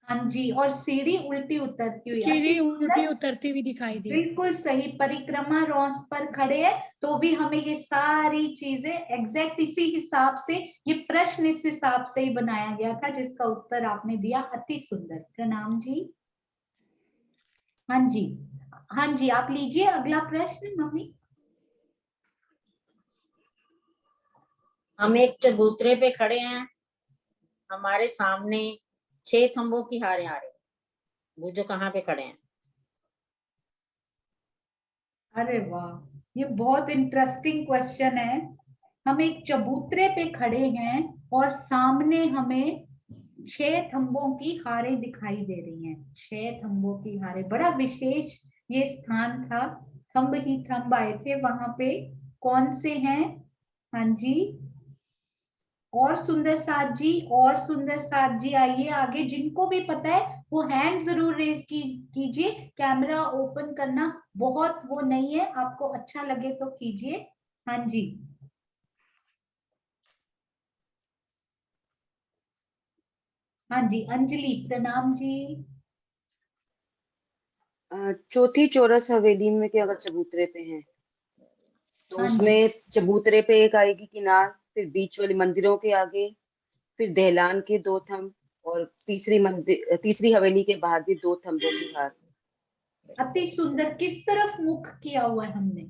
हाँ जी, और सीढ़ी उल्टी उतरती हुई, सीढ़ी उल्टी उतरती हुई दिखाई दी। बिल्कुल सही। परिक्रमा रोस पर खड़े हैं तो भी हमें ये सारी चीजें एग्जैक्ट इसी हिसाब से, ये प्रश्न इस हिसाब से ही बनाया गया था जिसका उत्तर आपने दिया। अति सुंदर, प्रणाम जी। हाँ जी, हाँ जी, आप लीजिए अगला प्रश्न मम्मी। हम एक चबूतरे पे खड़े हैं, हमारे सामने 6 थंबों की हारें आ रही, वो जो कहाँ पे खड़े हैं? अरे वाह, ये बहुत इंटरेस्टिंग क्वेश्चन है। हम एक चबूतरे पे खड़े हैं और सामने हमें 6 थंबों की हारें दिखाई दे रही हैं। 6 थंबों की हारें, बड़ा विशेष ये स्थान था, थंब ही थंब आए थे वहां पे। कौन से हैं? हाँ जी, और सुंदर साथ जी, और सुंदर साथ जी आइए आगे। जिनको भी पता है वो हैंड जरूर रेज कीजिए। कैमरा ओपन करना बहुत वो नहीं है, आपको अच्छा लगे तो कीजिए। हाँ जी, हाँ जी, अंजलि प्रणाम जी। चौथी चौरस हवेली में के अगर चबूतरे पे हैं तो हाँ जी। उसमें चबूतरे पे एक आएगी किनार, फिर बीच वाली मंदिरों के आगे, फिर दहलान के 2 थंब और तीसरी हवेली के बाहर भी 2 थंबों की हार। अति सुंदर। किस तरफ मुख किया हुआ है हमने?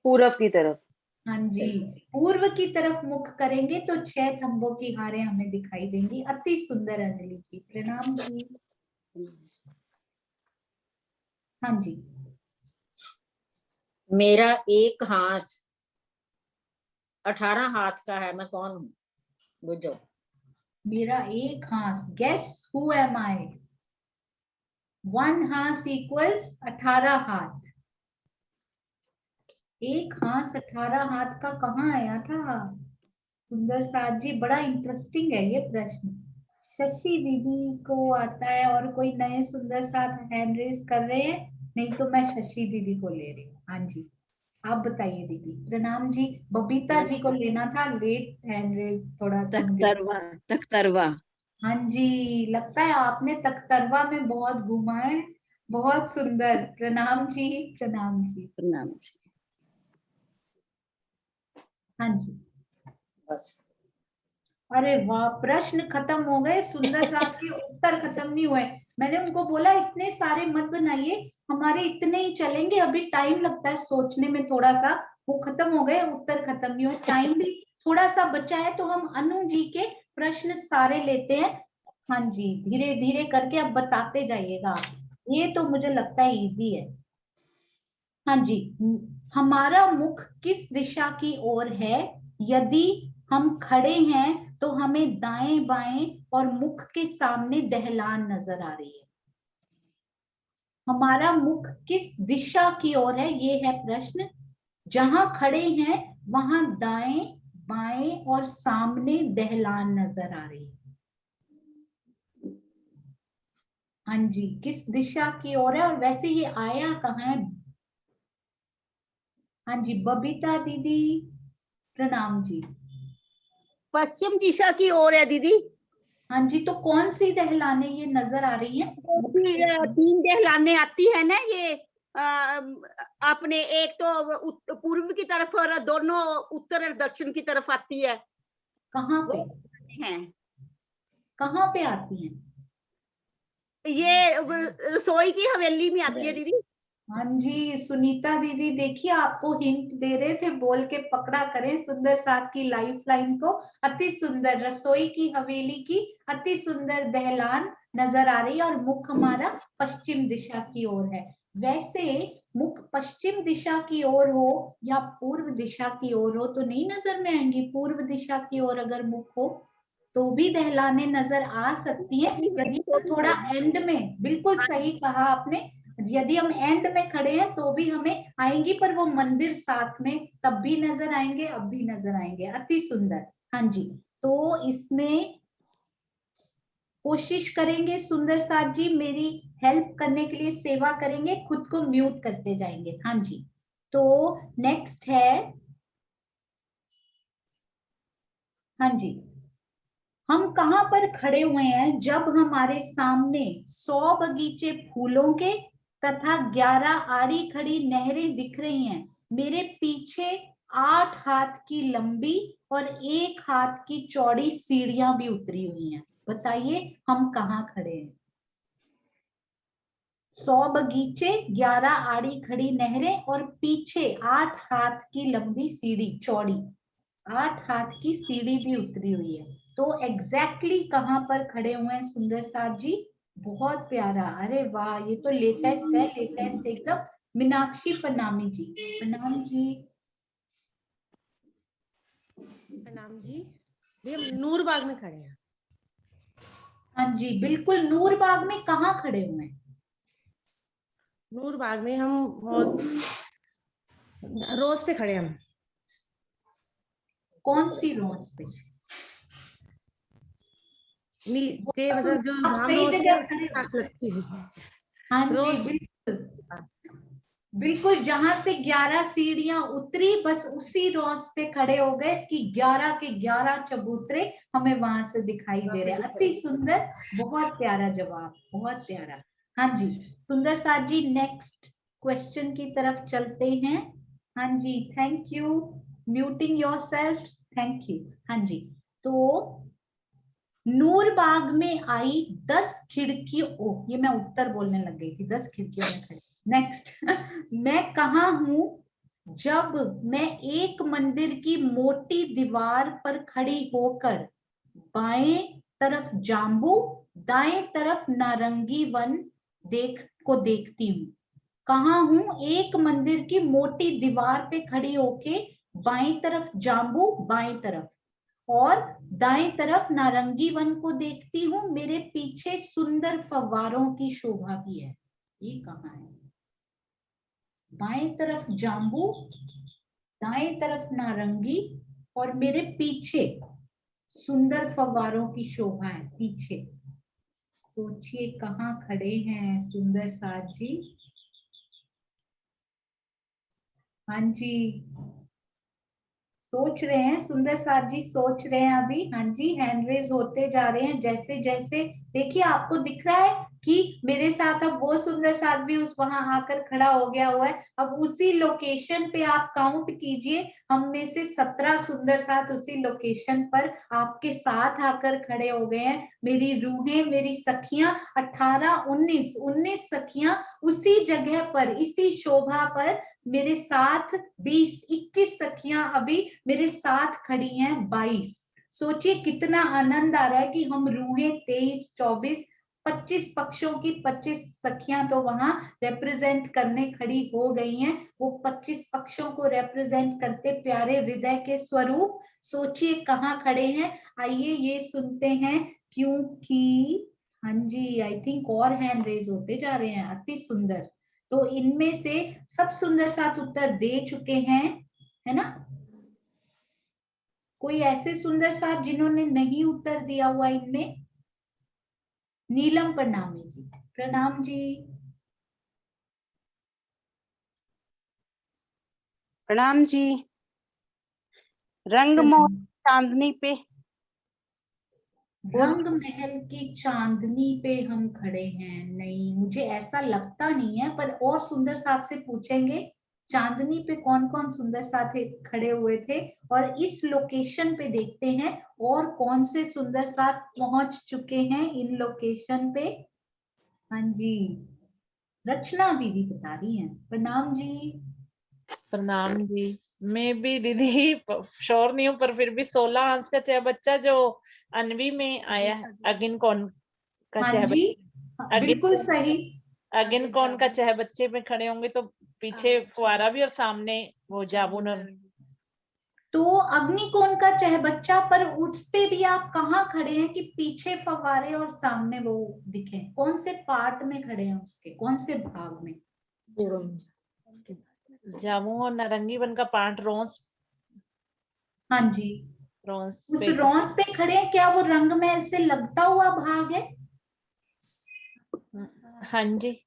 पूरब की तरफ। हाँ जी, पूर्व की तरफ मुख करेंगे तो 6 थंबों की हारें हमें दिखाई देंगी। अति सुंदर अंजलि जी, प्रणाम जी। हाँ जी। मेरा एक हाथ 18 हाथ का है, मैं कौन हूँ? बुझो। मेरा एक हाथ, गेस हु एम आई? 1 हाथ इक्वल्स 18 हाथ। एक हाथ 18 हाथ का कहाँ आया था? सुंदर साथ जी, बड़ा इंटरेस्टिंग है ये प्रश्न। शशि दीदी को आता है और कोई नए सुंदर साथ हैंड रेस कर रहे हैं? नहीं तो मैं शशि दीदी को ले रही हूँ। हाँ जी, आप बताइए दीदी। प्रणाम जी। बबीता जी को लेना था, लेट हैंड रेस थोड़ा सा मुझे। तख्तरवा। हाँ जी, लगता है आपने तख्तरवा में बहुत घूमा है। बहुत सुंदर। प्रणाम जी, प्रणाम जी। प्रणाम जी। हाँ जी, बस। अरे वाह, प्रश्न खत्म हो गए, सुंदर साहब के उत्तर खत्म नहीं हुए। मैंने उनको बोला इतने सारे मत बनाइए, हमारे इतने ही चलेंगे, अभी टाइम लगता है सोचने में थोड़ा सा। वो खत्म हो गए, उत्तर खत्म नहीं हुए, टाइम भी थोड़ा सा बचा है, तो हम अनु जी के प्रश्न सारे लेते हैं। हाँ जी, धीरे धीरे करके अब बताते जाइएगा। ये तो मुझे लगता है इजी है। हाँ जी, हमारा मुख किस दिशा की ओर है? यदि हम खड़े हैं तो हमें दाएं बाएं और मुख के सामने दहलान नजर आ रही है। हमारा मुख किस दिशा की ओर है, ये है प्रश्न। जहां खड़े हैं वहां दाएं बाएं और सामने दहलान नजर आ रही है। हाँ जी, किस दिशा की ओर है और वैसे ये आया कहाँ है? हाँ जी, बबीता दीदी प्रणाम जी। पश्चिम दिशा की ओर है दीदी। हाँ जी, तो कौन सी दहलाने ये नजर आ रही हैं? 3 दहलाने आती है ना ये, अपने एक तो पूर्व की तरफ और दोनों उत्तर और दक्षिण की तरफ आती है। कहाँ पे हैं? कहाँ पे आती हैं? ये रसोई की हवेली में आती है दीदी। हाँ जी, सुनीता दीदी देखिए आपको हिंट दे रहे थे, बोल के पकड़ा करें सुंदर साथ की लाइफ लाइन को। अति सुंदर, रसोई की हवेली की अति सुंदर दहलान नजर आ रही है और मुख हमारा पश्चिम दिशा की ओर है। वैसे मुख पश्चिम दिशा की ओर हो या पूर्व दिशा की ओर हो तो नहीं नजर में आएंगी। पूर्व दिशा की ओर अगर मुख हो तो भी दहलाने नजर आ सकती हैं। यदि तो थोड़ा एंड में, बिल्कुल सही कहा आपने, यदि हम एंड में खड़े हैं तो भी हमें आएंगी, पर वो मंदिर साथ में तब भी नजर आएंगे, अब भी नजर आएंगे। अति सुंदर। हाँ जी, तो इसमें कोशिश करेंगे सुंदर साथ जी, मेरी हेल्प करने के लिए सेवा करेंगे, खुद को म्यूट करते जाएंगे। हाँ जी, तो नेक्स्ट है, हाँ जी, हम कहाँ पर खड़े हुए हैं जब हमारे सामने 100 बगीचे फूलों के तथा 11 आड़ी खड़ी नहरें दिख रही हैं। मेरे पीछे 8 हाथ की लंबी और 1 हाथ की चौड़ी सीढ़ियां भी उतरी हुई हैं। बताइए हम कहाँ खड़े हैं? 100 बगीचे, 11 आड़ी खड़ी नहरें और पीछे 8 हाथ की लंबी सीढ़ी, चौड़ी 8 हाथ की सीढ़ी भी उतरी हुई है। तो एग्जैक्टली कहाँ पर खड़े हुए हैं सुंदर साथ जी? बहुत प्यारा, अरे वाह, ये तो लेटेस्ट है, लेटेस्ट एकदम। मीनाक्षी पन्नामी जी, प्रणाम जी। प्रणाम जी, हम नूरबाग में खड़े हैं। हाँ जी, बिल्कुल। नूरबाग में कहाँ खड़े हुए हैं? नूरबाग में हम बहुत रोज पे खड़े हैं। हम कौन सी रोज पे? मतलब जो आप धाम सही रोज जगह खड़े हो। लगती है। हाँ जी, रोज बिल्कुल। बिल्कुल जहां से 11 सीढ़ियां उतरी बस उसी रोज पे खड़े हो गए कि 11 के 11 चबूतरे हमें वहां से दिखाई दे रहे हैं। अति सुंदर, बहुत प्यारा जवाब, बहुत प्यारा। हाँ जी सुंदर साथ जी, नेक्स्ट क्वेश्चन की तरफ चलते हैं। हाँ जी, thank you, muting yourself, thank you. हाँ जी, तो नूरबाग में आई 10 खिड़कियों, ओ ये मैं उत्तर बोलने लग गई थी, 10 खिड़कियों में खड़ी। नेक्स्ट मैं कहाँ हूं जब मैं एक मंदिर की मोटी दीवार पर खड़ी होकर बाएं तरफ जाम्बू, दाएं तरफ नारंगी वन देखती हूँ। कहाँ हूं? एक मंदिर की मोटी दीवार पे खड़ी होके बाएं तरफ जाम्बू, बाएं तरफ और दाएं तरफ नारंगी वन को देखती हूँ। मेरे पीछे सुंदर फव्वारों की शोभा भी है। ये कहाँ है? बाएं तरफ जाम्बू, दाएं तरफ नारंगी और मेरे पीछे सुंदर फव्वारों की शोभा है। पीछे सोचिए कहाँ खड़े हैं सुंदर साथ जी? हाँ जी सोच रहे हैं, सुंदर साथ जी सोच रहे हैं अभी। हाँ जी, हैंड रेज होते जा रहे हैं जैसे जैसे। देखिए आपको दिख रहा है कि मेरे साथ अब वो सुंदर साथ भी उस वहां आकर खड़ा हो गया हुआ है। अब उसी लोकेशन पे आप काउंट कीजिए, हम में से 17 सुंदर साथ उसी लोकेशन पर आपके साथ आकर खड़े हो गए हैं। मेरी रूहें, मेरी सखियां 18, 19 सखियां उसी जगह पर, इसी शोभा पर मेरे साथ 20, 21 सखियां अभी मेरे साथ खड़ी हैं 22। सोचिए कितना आनंद आ रहा है कि हम रूहें 23, 24, 25 पक्षों की 25 सखियां तो वहां रिप्रेजेंट करने खड़ी हो गई हैं। वो 25 पक्षों को रिप्रेजेंट करते प्यारे हृदय के स्वरूप सोचिए कहाँ खड़े हैं। आइए ये सुनते हैं, क्योंकि हाँ जी आई थिंक और हैंड रेज होते जा रहे हैं। अति सुंदर, तो इनमें से सब सुंदर साथ उत्तर दे चुके हैं, है ना? कोई ऐसे सुंदर साथ जिन्होंने नहीं उत्तर दिया हुआ इनमें? नीलम प्रणामी जी, प्रणाम जी। प्रणाम जी। रंग महल चांदनी पे, रंग महल की चांदनी पे हम खड़े हैं? नहीं, मुझे ऐसा लगता नहीं है, पर और सुंदर साथ से पूछेंगे चांदनी पे कौन कौन सुंदर साथ खड़े हुए थे और इस लोकेशन पे देखते हैं और कौन से सुंदर साथ पहुंच चुके हैं इन लोकेशन पे। हाँ जी, रचना दीदी बता रही हैं। प्रणाम जी। प्रणाम जी। मैं भी दीदी श्योर नहीं हूँ, पर फिर भी 16 अंश का चाहे बच्चा जो अनवी में आया है, अगिन कौन का हाँ चाहे जी, बच्चा, बिल्कुल सही। अगिन कौन का चाहे बच्चे में खड़े होंगे तो पीछे फुआरा भी और सामने वो जाबुन। तो अग्निकोण का चाहे बच्चा, पर उस पे भी आप कहाँ खड़े हैं कि पीछे फव्वारे और सामने वो दिखे? कौन से पार्ट में खड़े हैं उसके, कौन से भाग में? जामू और नारंगी वन का पार्ट रोंस। हाँ जी, रोंस उस पे रोंस पे खड़े हैं। क्या वो रंग महल से लगता हुआ भाग है? हाँ जी।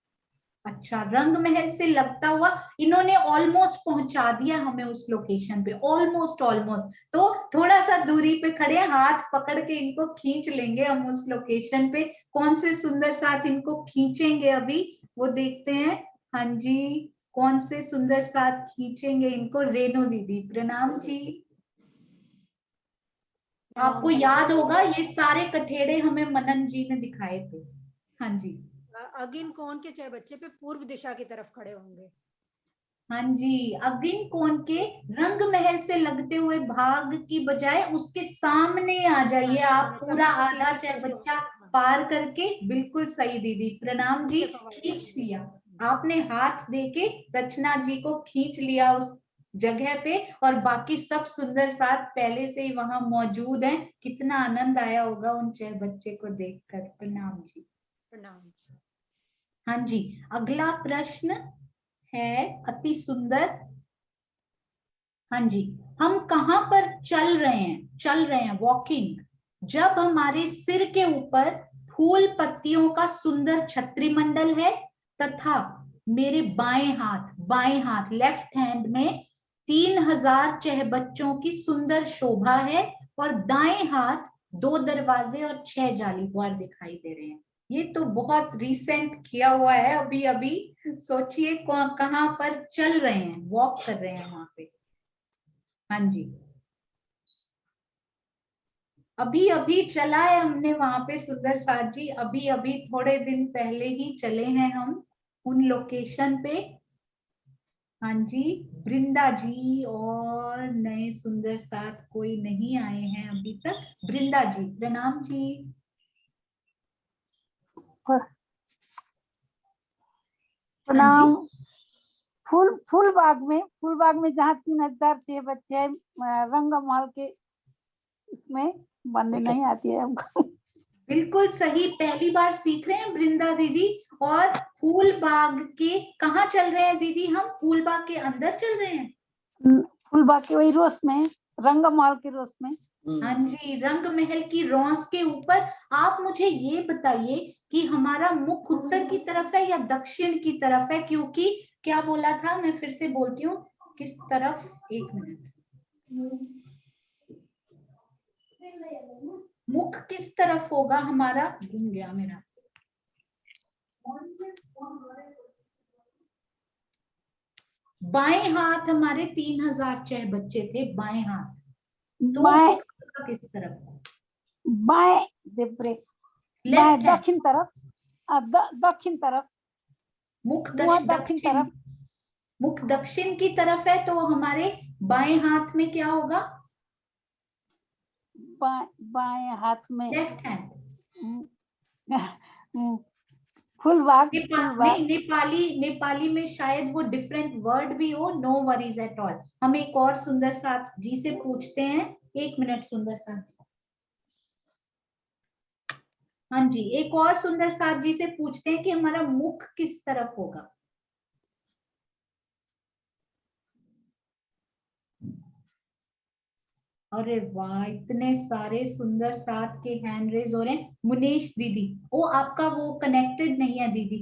अच्छा, रंग महल से लगता हुआ इन्होंने ऑलमोस्ट पहुंचा दिया हमें उस लोकेशन पे, ऑलमोस्ट ऑलमोस्ट। तो थोड़ा सा दूरी पे खड़े हैं, हाथ पकड़ के इनको खींच लेंगे हम उस लोकेशन पे। कौन से सुंदर साथ इनको खींचेंगे अभी वो देखते हैं। हाँ जी, कौन से सुंदर साथ खींचेंगे इनको? रेणु दीदी, प्रणाम जी। आपको याद होगा ये सारे कठेड़े हमें मनन जी ने दिखाए थे। हाँ जी, अगिन कौन के चाहे बच्चे पे पूर्व दिशा की तरफ खड़े होंगे। हाँ जी, अग्नि कोण के रंग महल से लगते हुए भाग की बजाय उसके सामने आ जाइए आप, पूरा आधा चाहे बच्चा पार करके। बिल्कुल सही दीदी, प्रणाम जी। खींच लिया आपने, हाथ देके रचना जी को खींच लिया उस जगह पे, और बाकी सब सुंदर साथ पहले से ही वहां मौजूद हैं। कितना आनंद आया होगा उन चाहे बच्चे को देखकर। प्रणाम जी। प्रणाम जी। हाँ जी, अगला प्रश्न है अति सुंदर। हाँ जी, हम कहाँ पर चल रहे हैं वॉकिंग, जब हमारे सिर के ऊपर फूल पत्तियों का सुंदर छत्रीमंडल है तथा मेरे बाएं हाथ लेफ्ट हैंड में 3000 चहबच्चों की सुंदर शोभा है और दाएं हाथ 2 दरवाजे और 6 जाली द्वार दिखाई दे रहे हैं। ये तो बहुत रिसेंट किया हुआ है, अभी अभी सोचिए कहाँ पर चल रहे हैं, वॉक कर रहे हैं वहां पे। हाँ जी, अभी अभी चला है हमने वहां पे सुंदर साथ जी, अभी अभी थोड़े दिन पहले ही चले हैं हम उन लोकेशन पे। हाँ जी, वृंदा जी और नए सुंदर साथ कोई नहीं आए हैं अभी तक। वृंदा जी, प्रणाम जी। प्रणाम। फूल बाग में जहाँ 3006 बच्चे हैं, रंगमहल के इसमें बनने नहीं आती है हमको। बिल्कुल सही, पहली बार सीख रहे हैं वृंदा दीदी। और फूल बाग के कहाँ चल रहे हैं दीदी? हम फूल बाग के अंदर चल रहे हैं। फूल बाग के वही रोस में, रंगमहल के रोस में। हाँ जी, रंग महल की रौस के ऊपर। आप मुझे ये बताइए कि हमारा मुख उत्तर की तरफ है या दक्षिण की तरफ है? क्योंकि क्या बोला था, मैं फिर से बोलती हूँ, किस तरफ, 1 मिनट, मुख किस तरफ होगा हमारा? घूम गया मेरा। बाएं हाथ हमारे 3006 बच्चे थे, बाएं हाथ। तो बाएं किस तरफ? बाएं बाएं दक्षिण तरफ। दक्षिण तरफ। मुख दक्षिण तरफ। मुख दक्षिण की तरफ है, तो हमारे बाएं हाथ में क्या होगा? बाएं हाथ में लेफ्ट हैंड। फूल बाग। नेपाली में शायद वो डिफरेंट वर्ड भी हो, नो वरीज एट ऑल। हम एक और सुंदर साथ जी से पूछते हैं, 1 मिनट सुंदर साथ। हाँ जी, एक और सुंदर साथ जी से पूछते हैं कि हमारा मुख किस तरफ होगा। अरे वाह, इतने सारे सुंदर साथ के हैंड रेज हो रहे हैं। मुनेश दीदी, वो आपका वो कनेक्टेड नहीं है दीदी।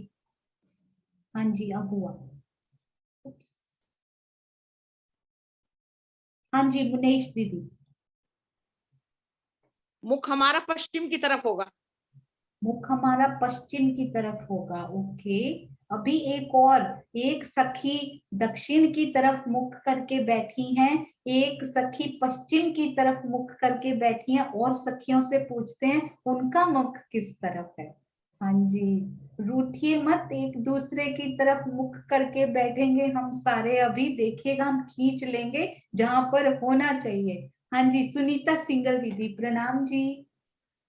हाँ जी, अब हुआ। हाँ जी, मुनेश दीदी। मुख हमारा पश्चिम की तरफ होगा। मुख हमारा पश्चिम की तरफ होगा, ओके। अभी एक सखी दक्षिण की तरफ मुख करके बैठी हैं, एक सखी पश्चिम की तरफ मुख करके बैठी हैं, और सखियों से पूछते हैं उनका मुख किस तरफ है। हाँ जी, रूठिए मत, एक दूसरे की तरफ मुख करके बैठेंगे हम सारे। अभी देखिएगा, हम खींच लेंगे जहां पर होना चाहिए। हाँ जी, सुनीता सिंगल दीदी, प्रणाम जी।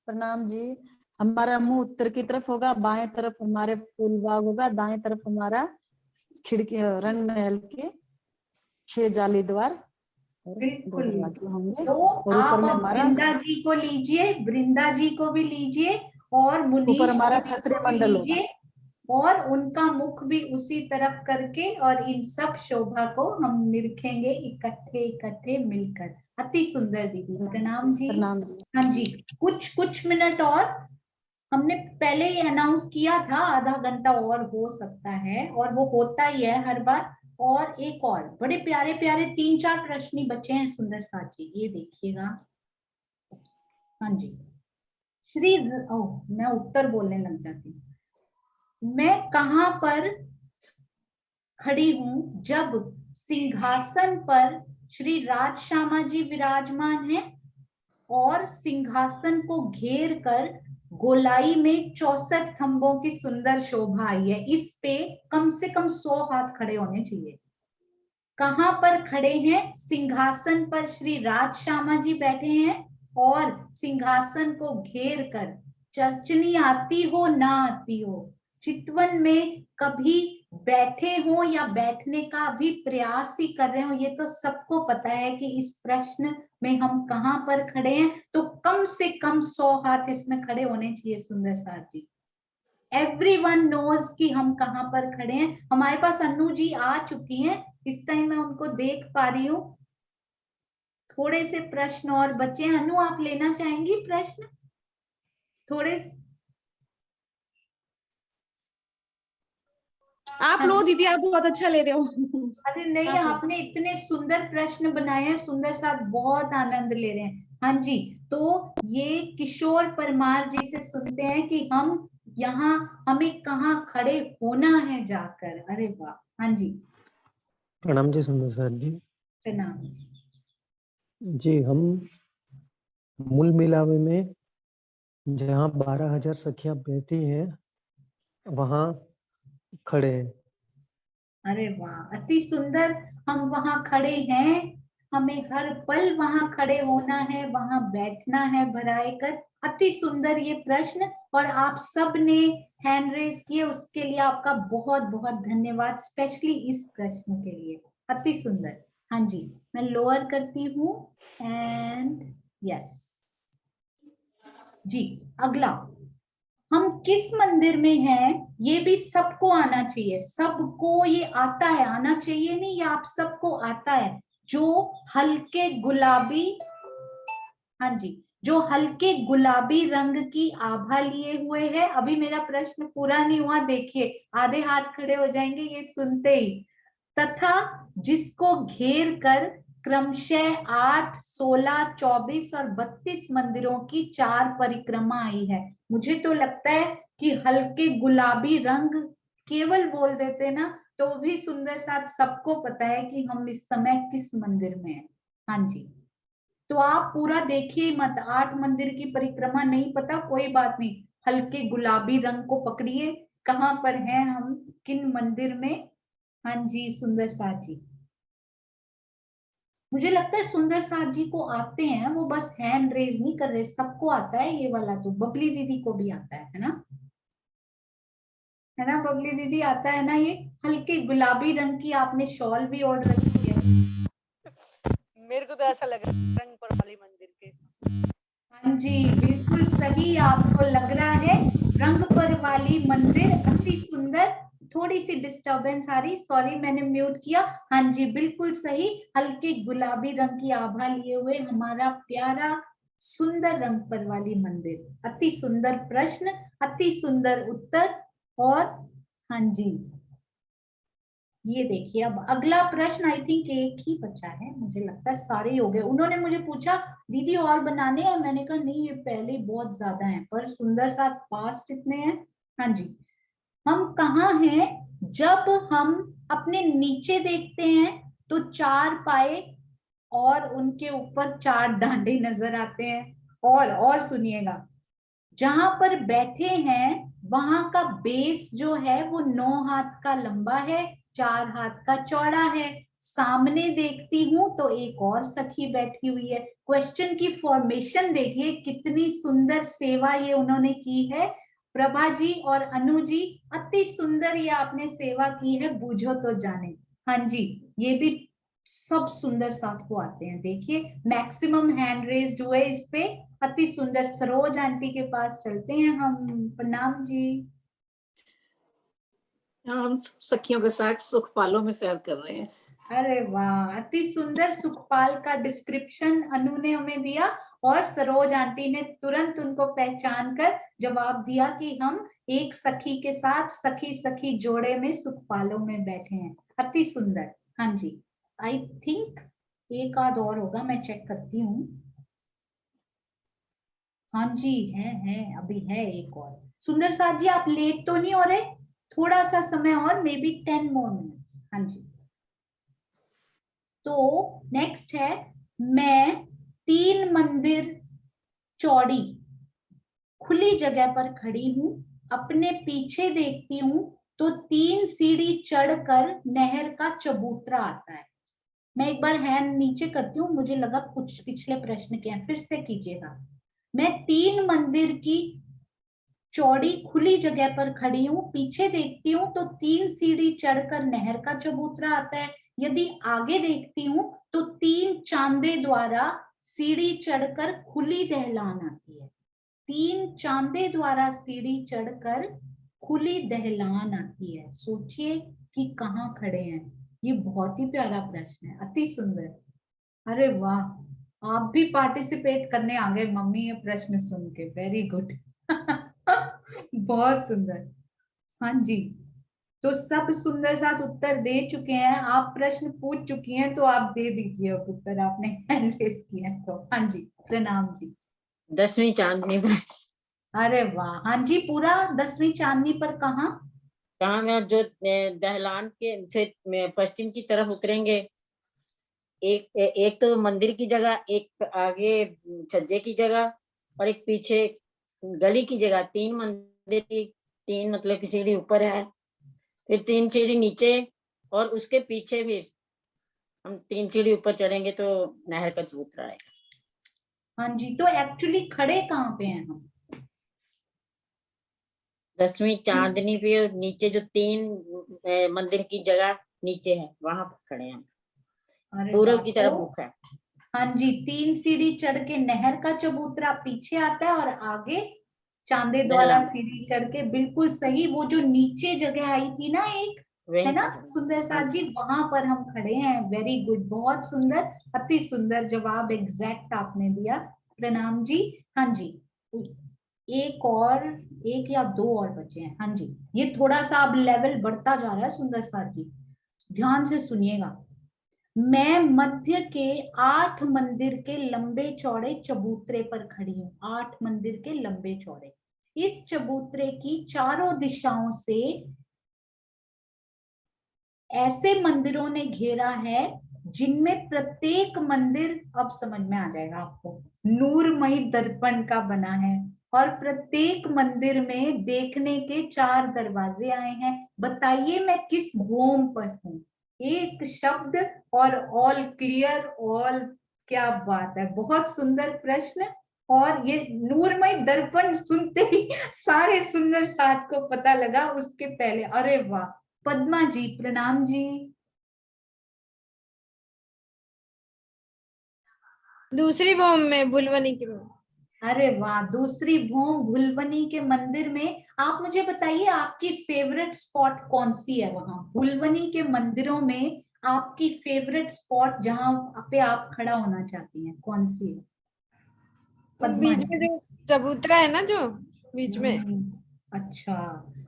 प्रणाम जी। हमारा मुंह उत्तर की तरफ होगा, बाएं तरफ हमारे फूल बाग होगा, दाएं तरफ हमारा खिड़की रंग महल के 6 जाली द्वार और 2 दरवाजे होंगे। तो और ऊपर में हमारा वृंदा जी को लीजिए, वृंदा जी को भी लीजिए, और मुनीश ऊपर हमारा जी को छतरी भी मंडल होगा। लीजिए, और उनका मुख भी उसी तरफ करके, और इन सब शोभा को हम निरखेंगे इकट्ठे मिलकर। अति सुंदर दीदी, प्रणाम जी। प्रणाम जी। हाँ जी, कुछ मिनट और, हमने पहले ही अनाउंस किया था, आधा घंटा और हो सकता है, और वो होता ही है हर बार। और एक और बड़े प्यारे प्यारे 3-4 प्रश्न ही बचे हैं सुंदर साथ जी, ये देखिएगा। हाँ जी, मैं उत्तर बोलने लग जाती हूँ। मैं कहाँ पर खड़ी हूँ जब सिंहासन पर श्री राज श्यामा जी विराजमान हैं, और सिंहासन को घेर कर गोलाई में 64 थंबों की सुंदर शोभा आई है। इस पे कम से कम 100 हाथ खड़े होने चाहिए। कहाँ पर खड़े हैं? सिंहासन पर श्री राज श्यामा जी बैठे हैं, और सिंहासन को घेर कर, चर्चनी आती हो ना आती हो, चितवन में कभी बैठे हो या बैठने का भी प्रयास ही कर रहे हो, ये तो सबको पता है कि इस प्रश्न में हम कहाँ पर खड़े हैं। तो कम से कम 100 हाथ इसमें खड़े होने चाहिए सुंदर साथ जी। एवरीवन नोज कि हम कहाँ पर खड़े हैं। हमारे पास अनु जी आ चुकी हैं, इस टाइम मैं उनको देख पा रही हूँ। थोड़े से प्रश्न और बचे हैं। अनु, आप लेना चाहेंगी प्रश्न थोड़े? आप लो दीदी, आप बहुत अच्छा ले रहे हो। अरे नहीं, आपने इतने सुंदर प्रश्न बनाए हैं, सुंदर साथ बहुत आनंद ले रहे हैं। हाँ जी, तो ये किशोर परमार जी से सुनते हैं कि हम यहाँ हमें कहाँ खड़े होना है जाकर। अरे वाह, हाँ जी, प्रणाम जी सुंदर सर जी। प्रणाम जी, हम मूल मिलावे में जहाँ 12,000 सखियां बैठी हैं वहाँ खड़े हैं। अरे वाह, अति सुंदर। हम वहां खड़े हैं, हमें हर पल वहां खड़े होना है, वहां बैठना है भराए कर। अति सुंदर ये प्रश्न, और आप सब ने हैंड रेज किए, उसके लिए आपका बहुत बहुत धन्यवाद, स्पेशली इस प्रश्न के लिए। अति सुंदर। हाँ जी, मैं लोअर करती हूँ एंड यस जी। अगला, हम किस मंदिर में हैं, ये भी सबको आना चाहिए। सबको ये आता है, आना चाहिए नहीं, ये आप सबको आता है। जो हल्के गुलाबी, हाँ जी, जो हल्के गुलाबी रंग की आभा लिए हुए है। अभी मेरा प्रश्न पूरा नहीं हुआ, देखिए आधे हाथ खड़े हो जाएंगे ये सुनते ही। तथा जिसको घेर कर क्रमशः 8, 16, 24 और 32 मंदिरों की 4 परिक्रमा आई है। मुझे तो लगता है कि हल्के गुलाबी रंग केवल बोल देते ना तो भी सुंदर साथ सबको पता है कि हम इस समय किस मंदिर में हैं। हाँ जी, तो आप पूरा देखिए मत, 8 मंदिर की परिक्रमा नहीं पता कोई बात नहीं, हल्के गुलाबी रंग को पकड़िए, कहाँ पर हैं हम, किन मंदिर में। हाँ जी सुंदर साथ जी, मुझे लगता है सुंदर साथ जी को आते हैं, वो बस हैंड रेज नहीं कर रहे, सबको आता है ये वाला। तो बबली दीदी को भी आता है ना, है ना बबली दीदी, आता है ना। ये हल्के गुलाबी रंग की आपने शॉल भी ओढ़ रखी है। मेरे को तो ऐसा लग रहा है रंग पर वाली मंदिर के। हाँ जी, बिल्कुल सही आपको लग रहा है, रंग पर वाली मंदिर। अति सुंदर। थोड़ी सी डिस्टरबेंस आ रही, सॉरी मैंने म्यूट किया। हाँ जी बिल्कुल सही, हल्के गुलाबी रंग की आभा लिए हुए हमारा प्यारा सुंदर रंग पर वाली मंदिर। अति सुंदर प्रश्न, अति सुंदर उत्तर। और हाँ जी, ये देखिए अब अगला प्रश्न, आई थिंक एक ही बचा है, मुझे लगता है सारे ही हो गए। उन्होंने मुझे पूछा दीदी और बनाने हैं, मैंने कहा नहीं ये पहले बहुत ज्यादा हैं, पर सुंदर साथ पास्ट इतने हैं। हाँ जी, हम कहाँ हैं जब हम अपने नीचे देखते हैं तो 4 पाए और उनके ऊपर 4 डांडे नजर आते हैं। और सुनिएगा, जहां पर बैठे हैं वहां का बेस जो है वो 9 हाथ का लंबा है, 4 हाथ का चौड़ा है। सामने देखती हूँ तो एक और सखी बैठी हुई है। क्वेश्चन की फॉर्मेशन देखिए, कितनी सुंदर सेवा ये उन्होंने की है। प्रभा जी और अनु जी, अति सुंदर ये आपने सेवा की है, बूझो तो जाने। हाँ जी, ये भी सब सुंदर साथ को आते हैं। देखिए मैक्सिमम हैंड रेज्ड हुए इस पे, अति सुंदर। सरोज आंटी के पास चलते हैं हम। प्रणाम जी। हम सखियों के साथ सुखपालों में सैर कर रहे हैं। अरे वाह, अति सुंदर। सुखपाल का डिस्क्रिप्शन अनु ने हमें दिया और सरोज आंटी ने तुरंत उनको पहचान कर जवाब दिया कि हम एक सखी के साथ सखी सखी जोड़े में सुखपालों में बैठे हैं। अति सुंदर। हाँ जी, आई थिंक एक आध और होगा, मैं चेक करती हूँ। हाँ जी है अभी है एक और। सुंदर साथ जी आप लेट तो नहीं हो रहे, थोड़ा सा समय और, मे बी 10 more minutes। हाँ जी, तो नेक्स्ट है, मैं 3 मंदिर चौड़ी खुली जगह पर खड़ी हूँ, अपने पीछे देखती हूँ तो 3 सीढ़ी चढ़कर नहर का चबूतरा आता है। मैं एक बार हैंड नीचे करती हूँ, मुझे लगा कुछ पिछले प्रश्न के हैं, फिर से कीजिएगा। मैं 3 मंदिर की चौड़ी खुली जगह पर खड़ी हूँ, पीछे देखती हूँ तो 3 सीढ़ी चढ़कर नहर का चबूतरा आता है। यदि आगे देखती हूँ तो 3 चांदे द्वारा सीढ़ी चढ़कर खुली दहलान आती है। 3 चांदे द्वारा सीढ़ी चढ़कर खुली दहलान आती है। सोचिए कि कहाँ खड़े हैं। ये बहुत ही प्यारा प्रश्न है, अति सुंदर। अरे वाह, आप भी पार्टिसिपेट करने आ गए मम्मी ये प्रश्न सुन के, वेरी गुड। बहुत सुंदर। हाँ जी, तो सब सुंदर साथ उत्तर दे चुके हैं, आप प्रश्न पूछ चुकी हैं, तो आप दे दीजिए अब उत्तर, आपने हैंड रेस किया है तो। हाँ जी, प्रणाम जी। 10वीं चांदनी पर। अरे वाह, हाँ जी, पूरा 10वीं चांदनी पर कहाँ? कहाँ जो दहलान के से पश्चिम की तरफ उतरेंगे, एक तो मंदिर की जगह, एक आगे छज्जे की जगह, और एक पीछे गली की जगह। 3 मंदिर की, 3 मतलब की सीढ़ी ऊपर है, फिर 3 सीढ़ी नीचे, और उसके पीछे भी हम 3 सीढ़ी ऊपर चढ़ेंगे तो नहर का चबूतरा आएगा। हाँ जी, तो एक्चुअली खड़े कहाँ पे हैं हम? 10वीं चांदनी पे, और नीचे जो 3 मंदिर की जगह नीचे है, वहां पर खड़े हैं। अरे पूर्व वाह, की तरफ तो मुख है। हाँ जी, 3 सीढ़ी चढ़ के नहर का चबूतरा पीछे आता है, और आगे चांदे द्वारा दहलान। सीढ़ी चढ़ के, बिल्कुल सही, वो जो नीचे जगह आई थी ना एक, है वहीं ना पर। सुंदर साथ जी, वहां पर हम खड़े हैं। वेरी गुड, बहुत सुंदर, अति सुंदर जवाब एग्जैक्ट आपने दिया, प्रणाम जी। हाँ जी, एक या 2 और बचे हैं। हाँ जी, ये थोड़ा सा अब लेवल बढ़ता जा रहा है सुंदर साथ जी, ध्यान से सुनिएगा। मैं मध्य के 8 मंदिर के लंबे चौड़े चबूतरे पर खड़ी हूँ। 8 मंदिर के लंबे चौड़े, इस चबूतरे की चारों दिशाओं से ऐसे मंदिरों ने घेरा है जिनमें प्रत्येक मंदिर, अब समझ में आ जाएगा आपको, नूरमयी दर्पण का बना है, और प्रत्येक मंदिर में देखने के 4 दरवाजे आए हैं। बताइए मैं किस भूमि पर हूँ? एक शब्द और ऑल क्लियर, ऑल, क्या बात है, बहुत सुंदर प्रश्न। और ये नूरमय दर्पण सुनते ही सारे सुंदर साथ को पता लगा, उसके पहले, अरे वाह, पद्मा जी, प्रणाम जी। दूसरी भूम में, भुलवनी की भूम। अरे वाह, दूसरी भूम भुलवनी के मंदिर में। आप मुझे बताइए, आपकी फेवरेट स्पॉट कौन सी है वहां भुलवनी के मंदिरों में? आपकी फेवरेट स्पॉट जहां पे आप खड़ा होना चाहती हैं, कौन सी है? बीच में जो चबूतरा है ना, जो बीच में। अच्छा,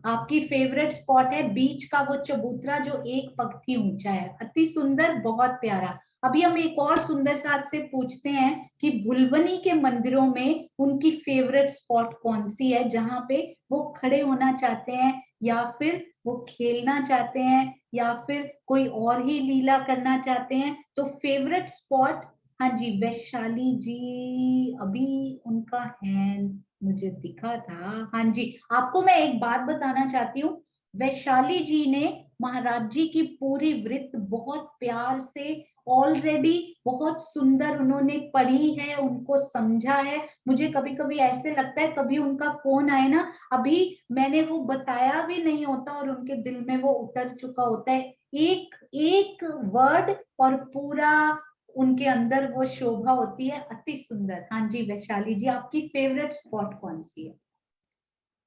आपकी फेवरेट स्पॉट है बीच का वो चबूतरा जो 1 पंक्ति ऊंचा है, अति सुंदर, बहुत प्यारा। अभी हम एक और सुंदर साथ से पूछते हैं कि भुलवनी के मंदिरों में उनकी फेवरेट स्पॉट कौन सी है, जहां पे वो खड़े होना चाहते हैं, या फिर वो खेलना चाहते हैं, या फिर कोई और ही लीला करना चाहते हैं। तो फेवरेट स्पॉट, हाँ जी, वैशाली जी, अभी उनका हैंड मुझे दिखा था। हाँ जी, आपको मैं एक बात बताना चाहती हूँ, वैशाली जी ने महाराज जी की पूरी वृत्त बहुत प्यार से ऑलरेडी बहुत सुंदर उन्होंने पढ़ी है, उनको समझा है। मुझे कभी कभी ऐसे लगता है, कभी उनका फोन आए ना, अभी मैंने वो बताया भी नहीं होता और उनके दिल में वो उतर चुका होता है, एक एक वर्ड, और पूरा उनके अंदर वो शोभा होती है, अति सुंदर। हाँ जी, वैशाली जी, आपकी फेवरेट स्पॉट कौन सी है?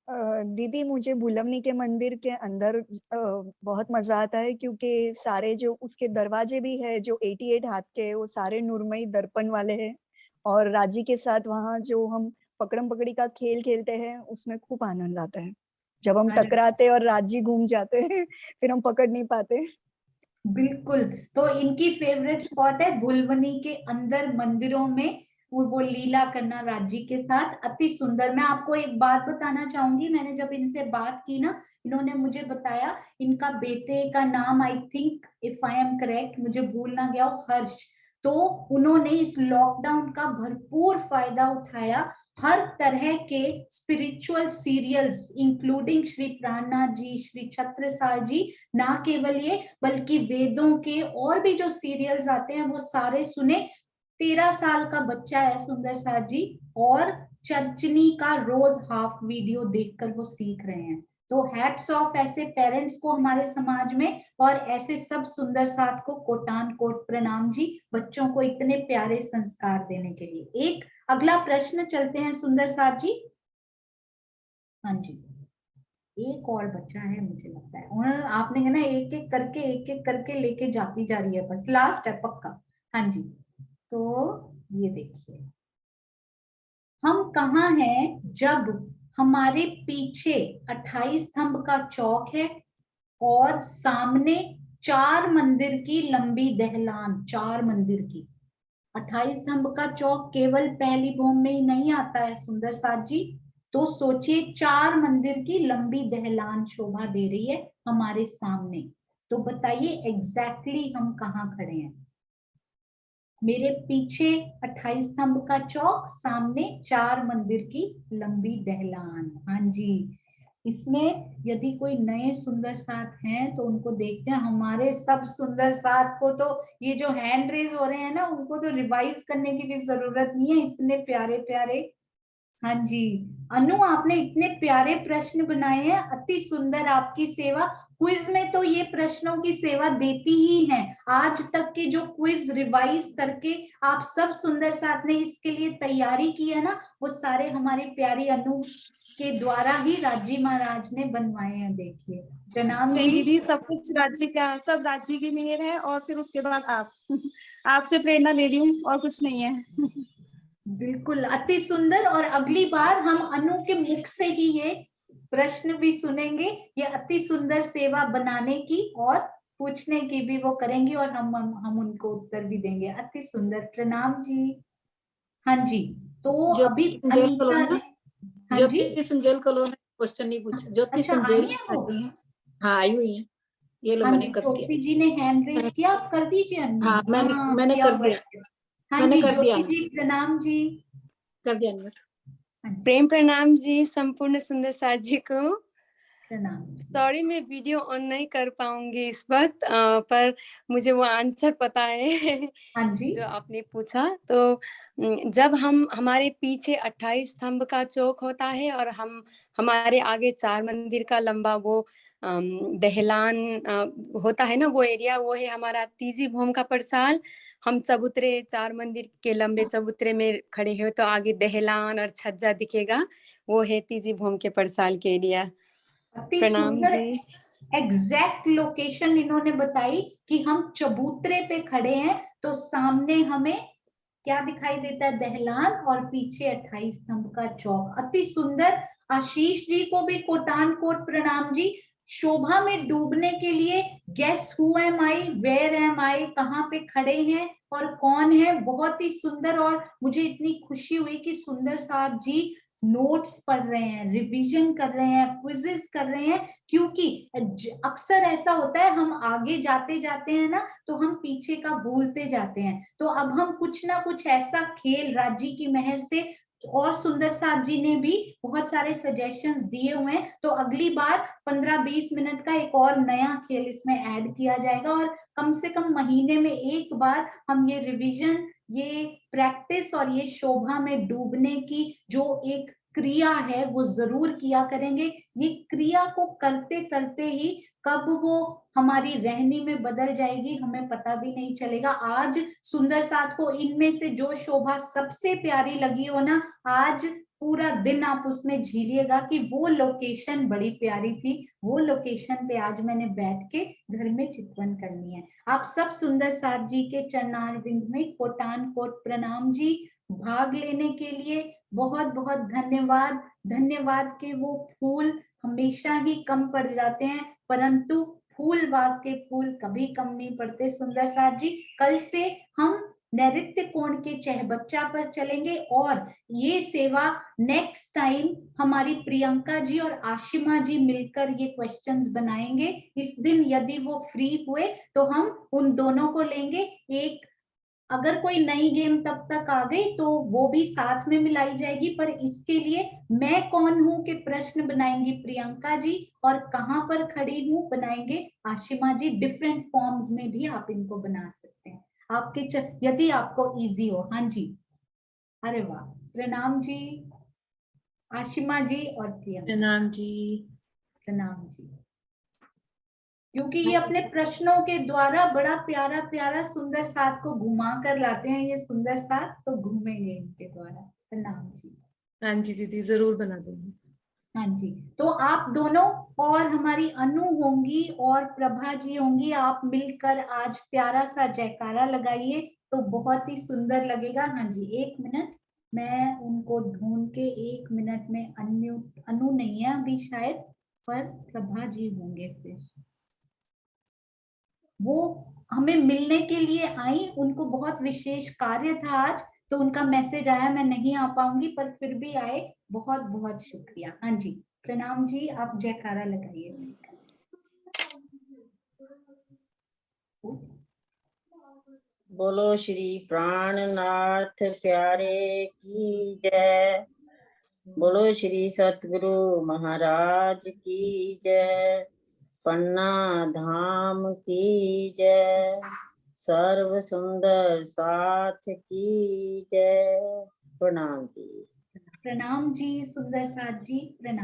दीदी, मुझे भुलवनी के मंदिर के अंदर बहुत मजा आता है, क्योंकि सारे जो उसके दरवाजे भी है जो 88 हाथ के, वो सारे नूरमयी दर्पण वाले हैं। और राजी के साथ वहाँ जो हम पकड़म पकड़ी का खेल खेलते हैं, उसमें खूब आनंद आता है। जब हम टकराते और राजी घूम जाते हैं, फिर हम पकड़ नहीं पाते। बिल्कुल, तो इनकी फेवरेट स्पॉट है भुलवनी के अंदर मंदिरों में वो लीला करना राज्य के साथ, अति सुंदर। मैं आपको एक बात बताना चाहूंगी, मैंने जब इनसे बात की ना, इन्होंने मुझे बताया इनका बेटे का नाम, I think if I am correct, मुझे भूल ना गया हो, हर्ष। तो उन्होंने इस लॉकडाउन का भरपूर फायदा उठाया, हर तरह के स्पिरिचुअल सीरियल्स इंक्लूडिंग श्री प्राणनाथ जी, श्री छत्रसाल जी, ना केवल ये बल्कि वेदों के और भी जो सीरियल्स आते हैं वो सारे सुने। 13 साल का बच्चा है सुंदर साथ जी, और चर्चनी का रोज हाफ वीडियो देखकर वो सीख रहे हैं। तो हैट्स ऑफ ऐसे पेरेंट्स को हमारे समाज में, और ऐसे सब सुंदर साथ को कोटान कोट प्रणाम जी, बच्चों को इतने प्यारे संस्कार देने के लिए। एक अगला प्रश्न चलते हैं सुंदर साथ जी। हाँ जी, एक और बच्चा है मुझे लगता है, और आपने है ना एक एक करके लेके जाती जा रही है, बस लास्ट है पक्का। हाँ जी, तो ये देखिए, हम कहाँ हैं जब हमारे पीछे 28 स्तंभ का चौक है, और सामने 4 मंदिर की लंबी दहलान, 4 मंदिर की। 28 स्तंभ का चौक केवल पहली भौम में ही नहीं आता है सुंदर साथ जी, तो सोचिए 4 मंदिर की लंबी दहलान शोभा दे रही है हमारे सामने। तो बताइए एग्जैक्टली हम कहाँ खड़े हैं? मेरे पीछे 28 स्तंभ का चौक, सामने 4 मंदिर की लंबी दहलान। हाँ जी, इसमें यदि कोई नए सुंदर साथ हैं तो उनको देखते हैं। हमारे सब सुंदर साथ को तो ये जो हैंड रेज हो रहे हैं ना, उनको तो रिवाइज करने की भी जरूरत नहीं है, इतने प्यारे प्यारे। हाँ जी अनु, आपने इतने प्यारे प्रश्न बनाए हैं, अति सुंदर आपकी सेवा। क्विज में तो ये प्रश्नों की सेवा देती ही है। आज तक के जो क्विज रिवाइज करके आप सब सुंदर साथ ने इसके लिए तैयारी की है ना, वो सारे हमारी प्यारी अनु के द्वारा ही राजी महाराज ने बनवाए हैं। देखिए प्रणाम नहीं जी। दीदी, सब कुछ राज्य का, सब राज्य की मेहर है, और फिर उसके बाद आप आपसे प्रेरणा ले रही हूँ, और कुछ नहीं है। बिल्कुल अति सुंदर। और अगली बार हम अनु के मुख से ही ये प्रश्न भी सुनेंगे, ये अति सुंदर सेवा बनाने की और पूछने की भी वो करेंगी, और हम उनको उत्तर भी देंगे। अति सुंदर, प्रणाम जी। हाँ जी, तो अभी अनीता है। हाँ जी, ज्योति संजेल कॉलोनी क्वेश्चन नहीं पूछा। ज्योति अच्छा संजेल आई है वो? हाँ आई हुई है, ये लो हाँ मैंने जी, कर दिया। ज्योति जी ने हैंड रेज किया, आप कर दीजिए अनु। हाँ मैंने किया कर हुआ दिया, है। हाँ मैंने जी कर दिया, ज्योति जी प्रणाम जी। कर दिया अनम्यूट। प्रेम प्रणाम जी संपूर्ण सुंदर साथ जी को। प्रणाम। सॉरी मैं वीडियो ऑन नहीं कर पाऊंगी इस वक्त, पर मुझे वो आंसर पता है हाँ जी। जो आपने पूछा। तो जब हमारे पीछे 28 स्तंभ का चौक होता है और हमारे आगे 4 मंदिर का लंबा वो दहलान होता है ना, वो एरिया, वो है हमारा तीजी भौम का परसाल। हम चबूतरे 4 मंदिर के लंबे चबूतरे में खड़े हो तो आगे दहलान और छज्जा दिखेगा, वो है तीजी भौम के परसाल के एरिया। अति प्रणाम सुंदर जी। एग्जैक्ट लोकेशन इन्होंने बताई कि हम चबूतरे पे खड़े हैं, तो सामने हमें क्या दिखाई देता है? दहलान, और पीछे 28 स्तंभ का चौक। अति सुंदर। आशीष जी को भी कोटान कोट प्रणाम जी। शोभा में डूबने के लिए guess who am I, where am I, कहाँ पे खड़े हैं और कौन है, बहुत ही सुंदर। और मुझे इतनी खुशी हुई कि सुंदर साथ जी नोट्स पढ़ रहे हैं, रिवीजन कर रहे हैं, क्विजेस कर रहे हैं, क्योंकि अक्सर ऐसा होता है हम आगे जाते जाते हैं ना तो हम पीछे का भूलते जाते हैं। तो अब हम कुछ ना कुछ ऐसा खेल राज्य की मेहर से, और सुंदर साथ जी ने भी बहुत सारे सजेशंस दिए हुए हैं, तो अगली बार 15-20 मिनट का एक और नया खेल इसमें ऐड किया जाएगा, और कम से कम महीने में एक बार हम ये रिवीजन, ये प्रैक्टिस और ये शोभा में डूबने की जो एक क्रिया है वो जरूर किया करेंगे। ये क्रिया को करते करते ही कब वो हमारी रहनी में बदल जाएगी हमें पता भी नहीं चलेगा। आज सुंदर साथ को इनमें से जो शोभा सबसे प्यारी लगी हो ना, आज पूरा दिन आप उसमें झीलिएगा कि वो लोकेशन बड़ी प्यारी थी, वो लोकेशन पे आज मैंने बैठ के घर में चित्रण करनी है। आप सब सुंदर साथ जी के चरणारविंद में कोटान कोट प्रणाम जी। भाग लेने के लिए बहुत बहुत धन्यवाद। धन्यवाद के वो फूल हमेशा ही कम पड़ जाते हैं, परंतु फूल बाग के फूल कभी कम नहीं पड़ते सुंदर साथ जी। कल से हम नैऋत्य कोण के चहबच्चा पर चलेंगे, और ये सेवा नेक्स्ट टाइम हमारी प्रियंका जी और आशिमा जी मिलकर ये क्वेश्चंस बनाएंगे। इस दिन यदि वो फ्री हुए तो हम उन दोनों को लेंगे। एक अगर कोई नई गेम तब तक आ गई तो वो भी साथ में मिलाई जाएगी, पर इसके लिए मैं कौन हूं के प्रश्न बनाएंगी प्रियंका जी, और कहां पर खड़ी हूं बनाएंगे आशिमा जी। डिफरेंट फॉर्म्स में भी आप इनको बना सकते हैं आपके यदि आपको इजी हो। हाँ जी, अरे वाह, प्रणाम जी आशिमा जी और प्रियंका। प्रणाम जी। प्रणाम जी। क्योंकि ये अपने प्रश्नों के द्वारा बड़ा प्यारा प्यारा सुंदर साथ को घुमा कर लाते हैं, ये सुंदर साथ तो घूमेंगे इनके द्वारा। प्रणाम जी। हाँ जी दीदी, जरूर बना दूंगी। हाँ जी, तो आप दोनों और हमारी अनु होंगी और प्रभा जी होंगी, आप मिलकर आज प्यारा सा जयकारा लगाइए तो बहुत ही सुंदर लगेगा। हाँ जी, 1 मिनट, मैं उनको ढूंढ के 1 मिनट में अनम्यूट, अनु नहीं है अभी शायद, पर प्रभा जी होंगे फिर। वो हमें मिलने के लिए आई, उनको बहुत विशेष कार्य था आज, तो उनका मैसेज आया मैं नहीं आ पाऊंगी, पर फिर भी आए। बहुत बहुत शुक्रिया। हाँ जी, प्रणाम जी, आप जयकारा लगाइए। बोलो श्री प्राणनाथ प्यारे की जय। बोलो श्री सतगुरु महाराज की जय। पन्ना धाम की जय। सर्व सुंदर साथ की जय। प्रणाम जी। प्रणाम जी सुंदर साथ जी, प्रणाम।